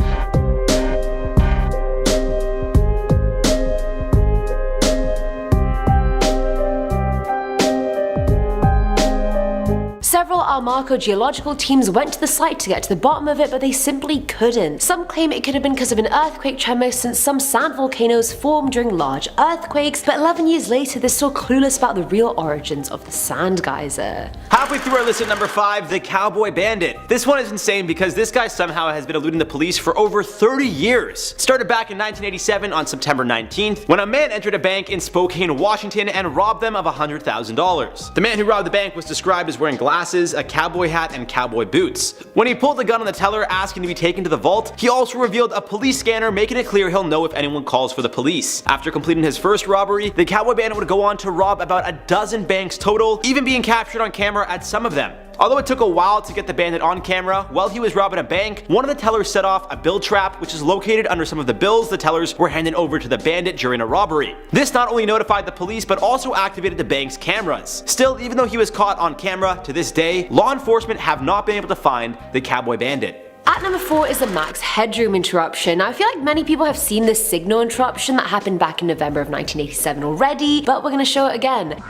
Several Almaco geological teams went to the site to get to the bottom of it, but they simply couldn't. Some claim it could have been because of an earthquake tremor, since some sand volcanoes form during large earthquakes, but 11 years later they're still clueless about the real origins of the sand geyser. Halfway through our list at number 5, the Cowboy Bandit. This one is insane because this guy somehow has been eluding the police for over 30 years. It started back in 1987 on September 19th, when a man entered a bank in Spokane, Washington and robbed them of $100,000. The man who robbed the bank was described as wearing glasses, a cowboy hat, and cowboy boots. When he pulled the gun on the teller asking to be taken to the vault, he also revealed a police scanner, making it clear he'll know if anyone calls for the police. After completing his first robbery, the Cowboy Bandit would go on to rob about a dozen banks total, even being captured on camera at some of them. Although it took a while to get the bandit on camera, while he was robbing a bank, one of the tellers set off a bill trap, which is located under some of the bills the tellers were handing over to the bandit during a robbery. This not only notified the police, but also activated the bank's cameras. Still, even though he was caught on camera, to this day, law enforcement have not been able to find the Cowboy Bandit. At number 4 is the max headroom interruption. Now I feel like many people have seen this signal interruption that happened back in November of 1987 already, but we're going to show it again.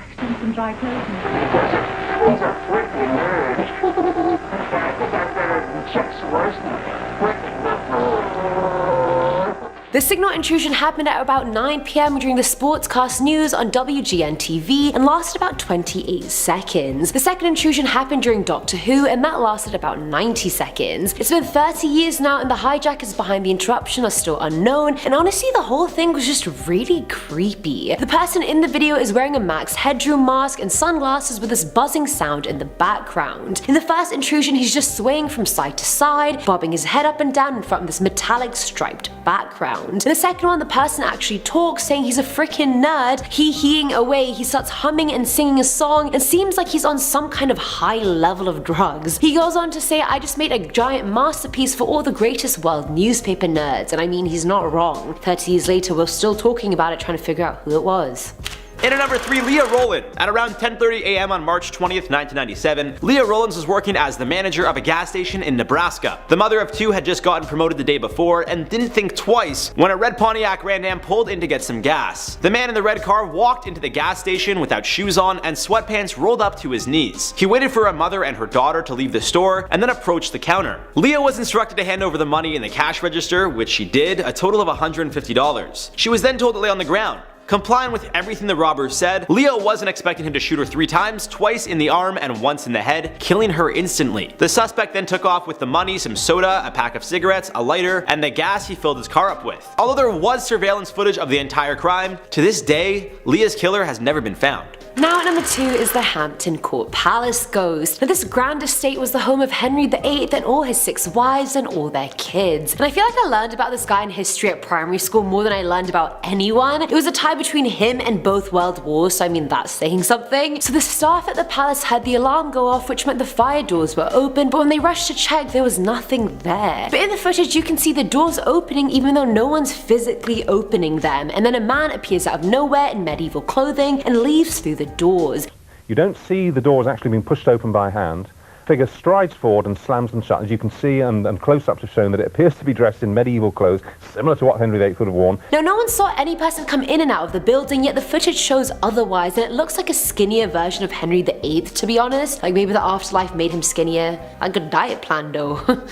The signal intrusion happened at about 9 PM during the sportscast news on WGN TV and lasted about 28 seconds. The second intrusion happened during Doctor Who and that lasted about 90 seconds. It's been 30 years now and the hijackers behind the interruption are still unknown, and honestly the whole thing was just really creepy. The person in the video is wearing a max headroom mask and sunglasses with this buzzing sound in the background. In the first intrusion he's just swaying from side to side, bobbing his head up and down in front of this metallic striped background. In the second one, the person actually talks, saying he's a freaking nerd. Heeing away, he starts humming and singing a song and seems like he's on some kind of high level of drugs. He goes on to say, I just made a giant masterpiece for all the greatest world newspaper nerds, and I mean, he's not wrong. 30 years later, we're still talking about it, trying to figure out who it was. In at number 3, Leah Rowland. At around 10:30 AM on March 20th, 1997, Leah Rowland was working as the manager of a gas station in Nebraska. The mother of 2 had just gotten promoted the day before and didn't think twice when a red Pontiac Grand Am pulled in to get some gas. The man in the red car walked into the gas station without shoes on and sweatpants rolled up to his knees. He waited for a mother and her daughter to leave the store and then approached the counter. Leah was instructed to hand over the money in the cash register, which she did, a total of $150. She was then told to lay on the ground. Complying with everything the robbers said, Leah wasn't expecting him to shoot her 3 times, twice in the arm and once in the head, killing her instantly. The suspect then took off with the money, some soda, a pack of cigarettes, a lighter, and the gas he filled his car up with. Although there was surveillance footage of the entire crime, to this day, Leah's killer has never been found. Now at number 2 is the Hampton Court Palace ghost. Now this grand estate was the home of Henry VIII and all his 6 wives and all their kids. And I feel like I learned about this guy in history at primary school more than I learned about anyone. It was a tie between him and both world wars, so I mean that's saying something. So the staff at the palace heard the alarm go off, which meant the fire doors were open, but when they rushed to check there was nothing there. But in the footage you can see the doors opening even though no one's physically opening them, and then a man appears out of nowhere in medieval clothing and leaves through the doors. You don't see the doors actually being pushed open by hand. Figure strides forward and slams them shut. As you can see, and close-ups have shown that it appears to be dressed in medieval clothes, similar to what Henry VIII would have worn. Now no one saw any person come in and out of the building, yet the footage shows otherwise, and it looks like a skinnier version of Henry VIII, to be honest. Like maybe the afterlife made him skinnier. A good diet plan though.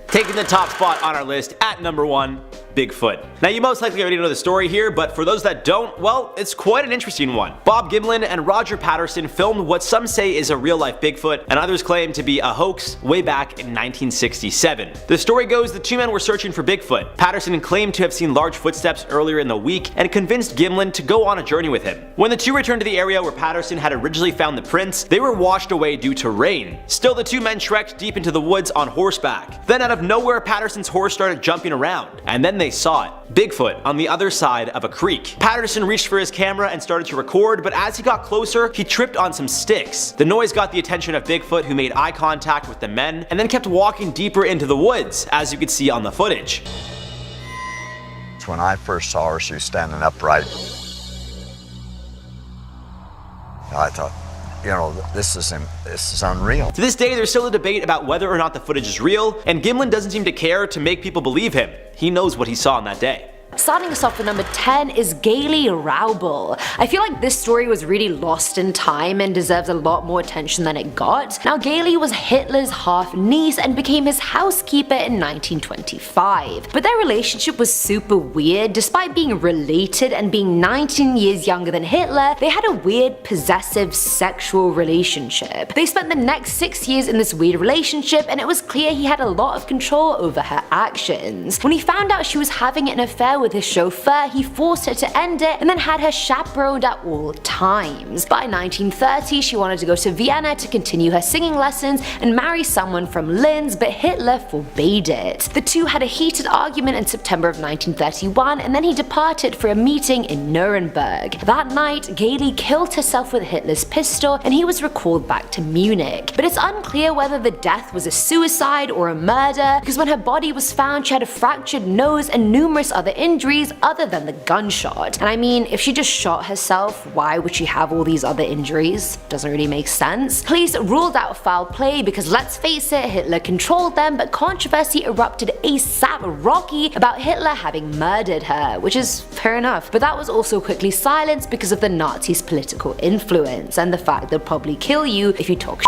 Taking the top spot on our list at number 1, Bigfoot. Now you most likely already know the story here, but for those that don't, well, it's quite an interesting one. Bob Gimlin and Roger Patterson filmed what some say is a real-life Bigfoot, and others claim to be a hoax way back in 1967. The story goes the two men were searching for Bigfoot. Patterson claimed to have seen large footsteps earlier in the week and convinced Gimlin to go on a journey with him. When the two returned to the area where Patterson had originally found the prints, they were washed away due to rain. Still, the two men trekked deep into the woods on horseback. Then out of nowhere, Patterson's horse started jumping around, and then they saw it. Bigfoot on the other side of a creek. Patterson reached for his camera and started to record, but as he got closer, he tripped on some sticks. The noise got the attention of Bigfoot, who made eye contact with the men and then kept walking deeper into the woods, as you could see on the footage. When I first saw her, she was standing upright. I thought, you know, this is unreal. To this day, there's still a debate about whether or not the footage is real, and Gimlin doesn't seem to care to make people believe him. He knows what he saw on that day. Starting us off with number 10 is Gayle Raubel. I feel like this story was really lost in time and deserves a lot more attention than it got. Now Gayle was Hitler's half-niece and became his housekeeper in 1925. But their relationship was super weird. Despite being related and being 19 years younger than Hitler, they had a weird possessive sexual relationship. They spent the next 6 years in this weird relationship, and it was clear he had a lot of control over her actions. When he found out she was having an affair with his chauffeur, he forced her to end it and then had her chaperoned at all times. By 1930, she wanted to go to Vienna to continue her singing lessons and marry someone from Linz, but Hitler forbade it. The two had a heated argument in September of 1931, and then he departed for a meeting in Nuremberg. That night, Gayle killed herself with Hitler's pistol, and he was recalled back to Munich. But it's unclear whether the death was a suicide or a murder, because when her body was found, she had a fractured nose and numerous other injuries other than the gunshot. And I mean, if she just shot herself, why would she have all these other injuries? Doesn't really make sense. Police ruled out foul play because, let's face it, Hitler controlled them, but controversy erupted ASAP Rocky about Hitler having murdered her, which is fair enough. But that was also quickly silenced because of the Nazis' political influence and the fact they'll probably kill you if you talk shit.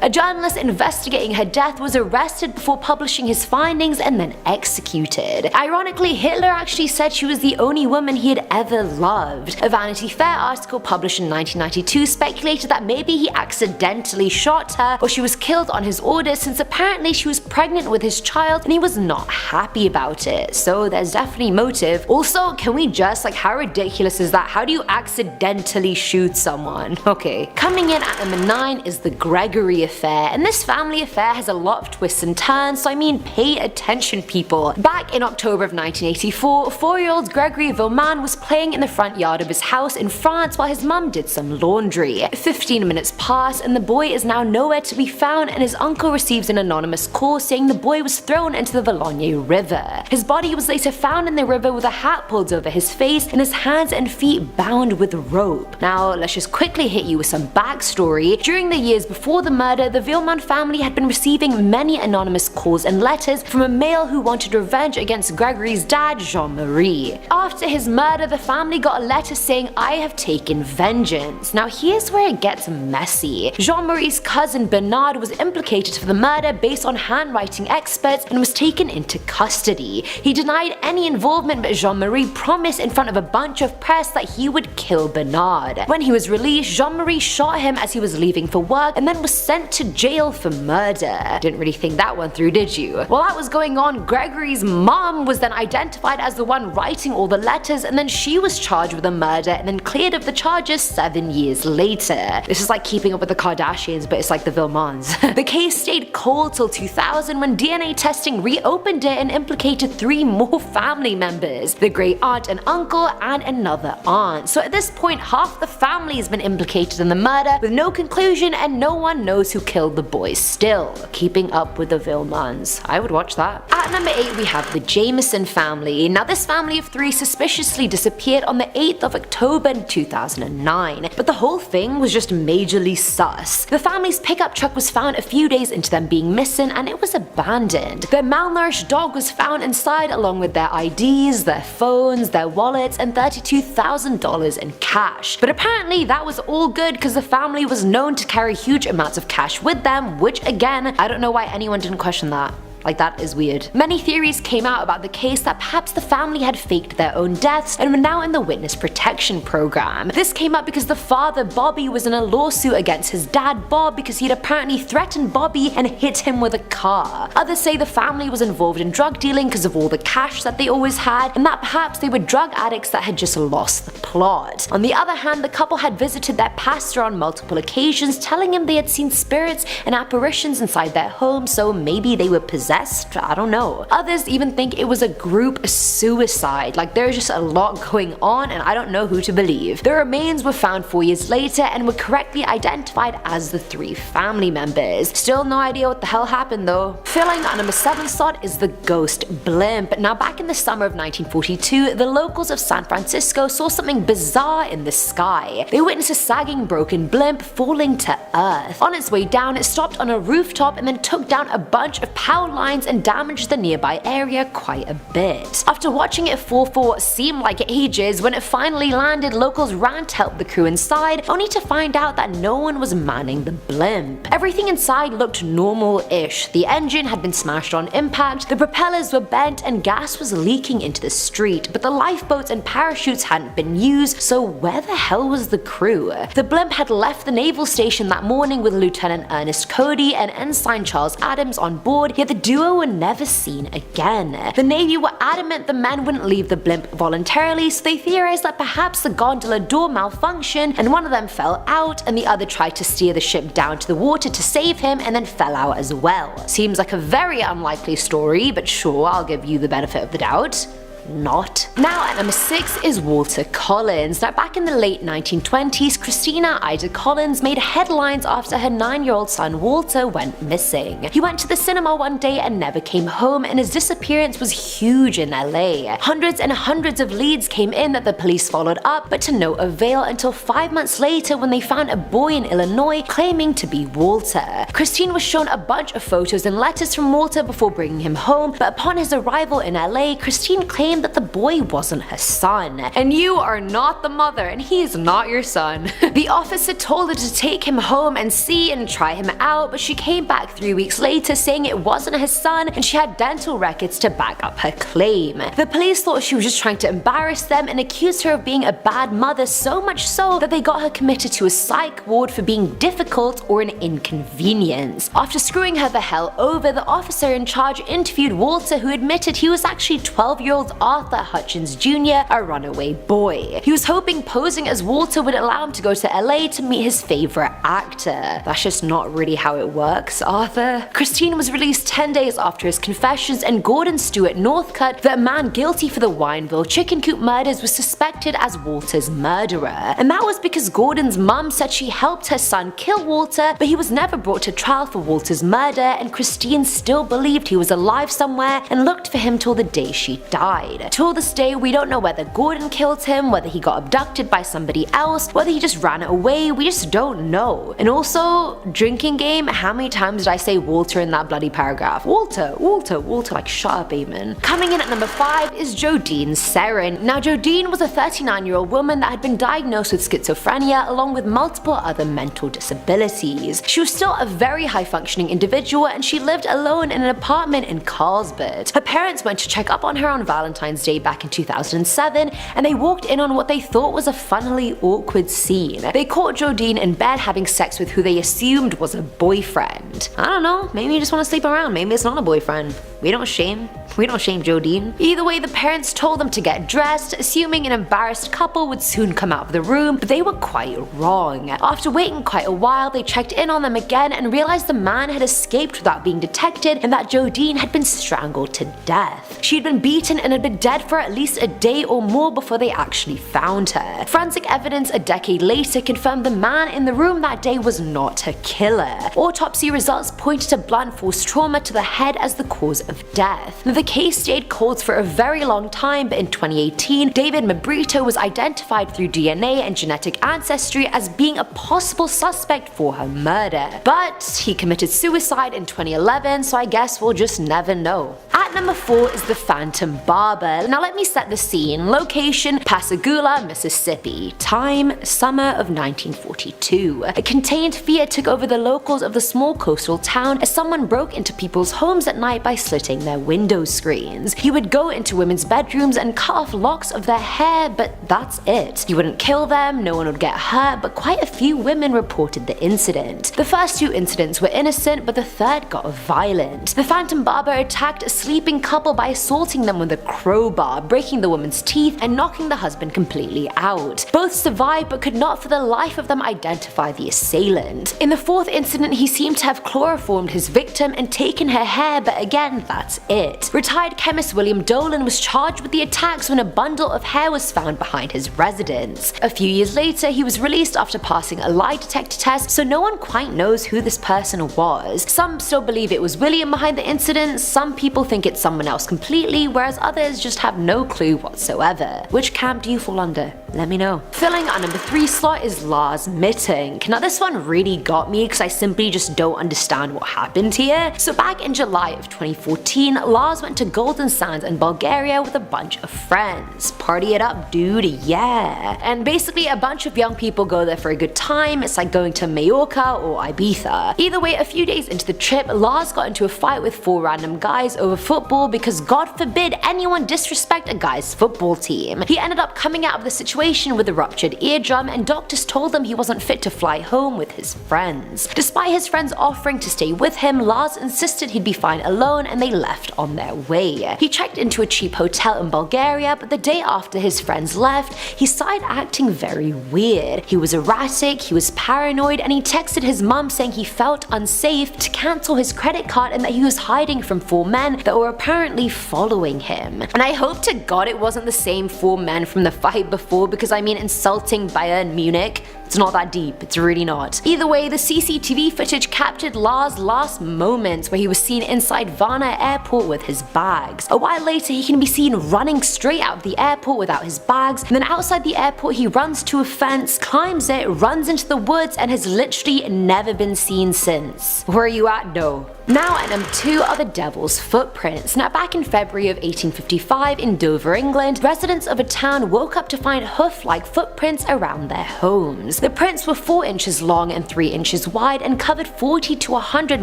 A journalist investigating her death was arrested before publishing his findings and then executed. Ironically, Hitler actually said she was the only woman he had ever loved. A Vanity Fair article published in 1992 speculated that maybe he accidentally shot her or she was killed on his orders, since apparently she was pregnant with his child and he was not happy about it. So there's definitely motive. Also, can we just, like, how ridiculous is that? How do you accidentally shoot someone? Okay. Coming in at number 9 is the Gregory affair, and this family affair has a lot of twists and turns, so I mean, pay attention, people. Back in October of 1984, 4-year-old Gregory Villeman was playing in the front yard of his house in France while his mum did some laundry. 15 minutes pass and the boy is now nowhere to be found, and his uncle receives an anonymous call saying the boy was thrown into the Vologne River. His body was later found in the river with a hat pulled over his face and his hands and feet bound with rope. Now let's just quickly hit you with some backstory. During the years before the murder, the Villeman family had been receiving many anonymous calls and letters from a male who wanted revenge against Gregory's dad, Jean-Marie. After his murder, the family got a letter saying, "I have taken vengeance." Now here's where it gets messy. Jean-Marie's cousin Bernard was implicated for the murder based on handwriting experts and was taken into custody. He denied any involvement, but Jean-Marie promised in front of a bunch of press that he would kill Bernard. When he was released, Jean-Marie shot him as he was leaving for work and then was sent sent to jail for murder. Didn't really think that one through, did you? While that was going on, Gregory's mom was then identified as the one writing all the letters, and then she was charged with a murder and then cleared of the charges 7 years later. This is like Keeping Up with the Kardashians, but it's like the Vilmans. The case stayed cold till 2000 when DNA testing reopened it and implicated 3 more family members, the great aunt and uncle and another aunt. So at this point, half the family has been implicated in the murder with no conclusion, and no one knows who killed the boys still. Keeping Up with the Vilmans. I would watch that. At number 8 we have the Jameson family. Now this family of 3 suspiciously disappeared on the 8th of October in 2009, but the whole thing was just majorly sus. The family's pickup truck was found a few days into them being missing and it was abandoned. Their malnourished dog was found inside along with their IDs, their phones, their wallets and $32,000 in cash. But apparently that was all good because the family was known to carry huge amounts of cash with them, which again, I don't know why anyone didn't question that. Like, that is weird. Many theories came out about the case that perhaps the family had faked their own deaths and were now in the witness protection program. This came up because the father, Bobby, was in a lawsuit against his dad, Bob, because he'd apparently threatened Bobby and hit him with a car. Others say the family was involved in drug dealing because of all the cash that they always had, and that perhaps they were drug addicts that had just lost the plot. On the other hand, the couple had visited their pastor on multiple occasions, telling him they had seen spirits and apparitions inside their home, so maybe they were possessed. I don't know. Others even think it was a group suicide. Like, there's just a lot going on and I don't know who to believe. The remains were found 4 years later and were correctly identified as the 3 family members. Still no idea what the hell happened though. Filling our number 7 slot is the ghost blimp. Now back in the summer of 1942, the locals of San Francisco saw something bizarre in the sky. They witnessed a sagging broken blimp falling to earth. On its way down, it stopped on a rooftop and then took down a bunch of power lines and damaged the nearby area quite a bit. After watching it fall for what seemed like ages, when it finally landed, locals ran to help the crew inside, only to find out that no one was manning the blimp. Everything inside looked normal-ish. The engine had been smashed on impact, the propellers were bent, and gas was leaking into the street, but the lifeboats and parachutes hadn't been used, so where the hell was the crew? The blimp had left the naval station that morning with Lieutenant Ernest Cody and Ensign Charles Adams on board, yet the duo were never seen again. The Navy were adamant the men wouldn't leave the blimp voluntarily, so they theorized that perhaps the gondola door malfunctioned and one of them fell out and the other tried to steer the ship down to the water to save him and then fell out as well. Seems like a very unlikely story, but sure, I'll give you the benefit of the doubt. Not. Now at number 6 is Walter Collins. Now back in the late 1920s, Christina Ida Collins made headlines after her 9-year-old son Walter went missing. He went to the cinema one day and never came home, and his disappearance was huge in LA. Hundreds and hundreds of leads came in that the police followed up, but to no avail until 5 months later when they found a boy in Illinois claiming to be Walter. Christine was shown a bunch of photos and letters from Walter before bringing him home, but upon his arrival in LA, Christine claimed that the boy wasn't her son. And you are not the mother, and he is not your son. The officer told her to take him home and see and try him out, but she came back 3 weeks later saying it wasn't her son and she had dental records to back up her claim. The police thought she was just trying to embarrass them and accused her of being a bad mother, so much so that they got her committed to a psych ward for being difficult or an inconvenience. After screwing her the hell over, the officer in charge interviewed Walter, who admitted he was actually 12-year-old Arthur Hutchins Jr., a runaway boy. He was hoping posing as Walter would allow him to go to LA to meet his favorite actor. That's just not really how it works, Arthur. Christine was released 10 days after his confessions, and Gordon Stewart Northcutt, the man guilty for the Wineville chicken coop murders, was suspected as Walter's murderer. And that was because Gordon's mum said she helped her son kill Walter, but he was never brought to trial for Walter's murder, and Christine still believed he was alive somewhere and looked for him till the day she died. Till this day, we don't know whether Gordon killed him, whether he got abducted by somebody else, whether he just ran away, we just don't know. And also, drinking game, how many times did I say Walter in that bloody paragraph? Walter, Walter, Walter, like shut up, Eamon. Coming in at number 5 is Jodine Serin. Now Jodine was a 39-year-old woman that had been diagnosed with schizophrenia along with multiple other mental disabilities. She was still a very high-functioning individual and she lived alone in an apartment in Carlsbad. Her parents went to check up on her on Valentine's Valentine's Day back in 2007, and they walked in on what they thought was a funnily awkward scene. They caught Jodine in bed having sex with who they assumed was a boyfriend. I don't know, maybe you just want to sleep around, maybe it's not a boyfriend. We don't shame Jodine. Either way, the parents told them to get dressed, assuming an embarrassed couple would soon come out of the room, but they were quite wrong. After waiting quite a while, they checked in on them again and realized the man had escaped without being detected and that Jodine had been strangled to death. She had been beaten and had been dead for at least a day or more before they actually found her. Forensic evidence a decade later confirmed the man in the room that day was not her killer. Autopsy results pointed to blunt force trauma to the head as the cause of death. The case stayed cold for a very long time, but in 2018, David Mabrito was identified through DNA and genetic ancestry as being a possible suspect for her murder. But he committed suicide in 2011, so I guess we'll just never know. At number 4 is the Phantom Barber. Now let me set the scene. Location, Pascagoula, Mississippi. Time, summer of 1942. A contained fear took over the locals of the small coastal town as someone broke into people's homes at night by slitting their window screens. He would go into women's bedrooms and cut off locks of their hair, but that's it. He wouldn't kill them, no one would get hurt, but quite a few women reported the incident. The first 2 incidents were innocent, but the third got violent. The Phantom Barber attacked a sleeping couple by assaulting them with a crowbar, breaking the woman's teeth and knocking the husband completely out. Both survived but could not for the life of them identify the assailant. In the 4th incident, he seemed to have chloroformed his victim and taken her hair, but again, that's it. Retired chemist William Dolan was charged with the attacks when a bundle of hair was found behind his residence. A few years later, he was released after passing a lie detector test, so no one quite knows who this person was. Some still believe it was William behind the incident, some people think it's someone else completely, whereas others just have no clue whatsoever. Which camp do you fall under? Let me know. Filling our number 3 slot is Lars Mittink. Now this one really got me because I simply just don't understand what happened here. So back in July of 2014, Lars went to Golden Sands in Bulgaria with a bunch of friends. Party it up, dude, yeah. And basically a bunch of young people go there for a good time. It's like going to Mallorca or Ibiza. Either way, a few days into the trip, Lars got into a fight with 4 random guys over football because God forbid anyone disrespect a guy's football team. He ended up coming out of the situation with a ruptured eardrum, and doctors told him he wasn't fit to fly home with his friends. Despite his friends offering to stay with him, Lars insisted he'd be fine alone and they left on their way. He checked into a cheap hotel in Bulgaria, but the day after his friends left, he started acting very weird. He was erratic, he was paranoid, and he texted his mum saying he felt unsafe to cancel his credit card and that he was hiding from 4 men that were apparently following him. And I hope to God it wasn't the same 4 men from the fight before, because I mean, insulting Bayern Munich, it's not that deep, it's really not. Either way, the CCTV footage captured Lars' last moments where he was seen inside Varna airport with his bags. A while later, he can be seen running straight out of the airport without his bags, and then outside the airport he runs to a fence, climbs it, runs into the woods, and has literally never been seen since. Where are you at? No. Now at number 2 are the Devil's Footprints. Now back in February of 1855 in Dover, England, residents of a town woke up to find hoof-like footprints around their homes. The prints were 4 inches long and 3 inches wide and covered 40 to 100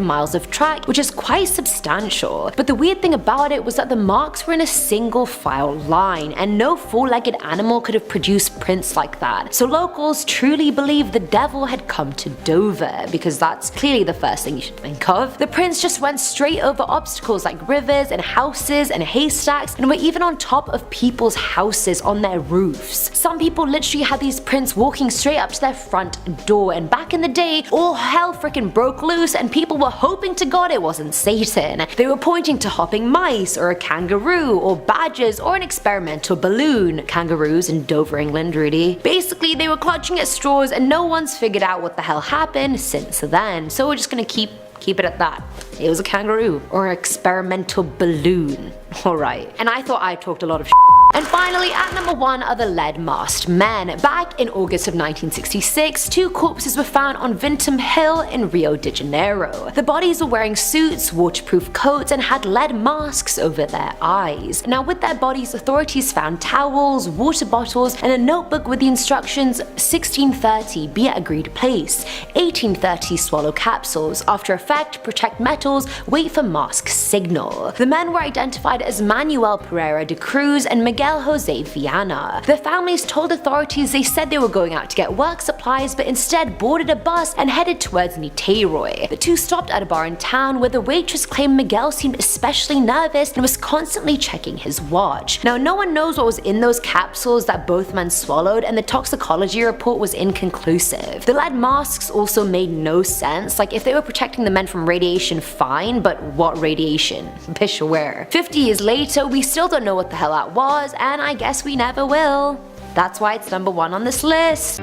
miles of track, which is quite substantial. But the weird thing about it was that the marks were in a single file line, and no 4-legged animal could have produced prints like that. So locals truly believe the devil had come to Dover, because that's clearly the first thing you should think of. The prints just went straight over obstacles like rivers and houses and haystacks, and were even on top of people's houses on their roofs. Some people literally had these prints walking straight up to their front door, and back in the day, all hell freaking broke loose and people were hoping to God it wasn't Satan. They were pointing to hopping mice, or a kangaroo, or badgers, or an experimental balloon. Kangaroos in Dover, England, really. Basically, they were clutching at straws, and no one's figured out what the hell happened since then, so we're just gonna keep it at that. It was a kangaroo, or an experimental balloon. Alright, and I thought I talked a lot of shit. And finally, at number 1 are the Lead Masked Men. Back in August of 1966, 2 corpses were found on Vintum Hill in Rio de Janeiro. The bodies were wearing suits, waterproof coats, and had lead masks over their eyes. Now with their bodies, authorities found towels, water bottles, and a notebook with the instructions 1630 be at agreed place, 1830 swallow capsules. After a effect, protect metals, wait for mask signal. The men were identified as Manuel Pereira de Cruz and Miguel Jose Viana. The families told authorities they said they were going out to get work supplies but instead boarded a bus and headed towards Niterói. The two stopped at a bar in town where the waitress claimed Miguel seemed especially nervous and was constantly checking his watch. Now, no one knows what was in those capsules that both men swallowed, and the toxicology report was inconclusive. The lead masks also made no sense. Like, if they were protecting the men from radiation, fine, but what radiation? Bish aware. 50 years later, we still don't know what the hell that was, and I guess we never will. That's why it's number 1 on this list.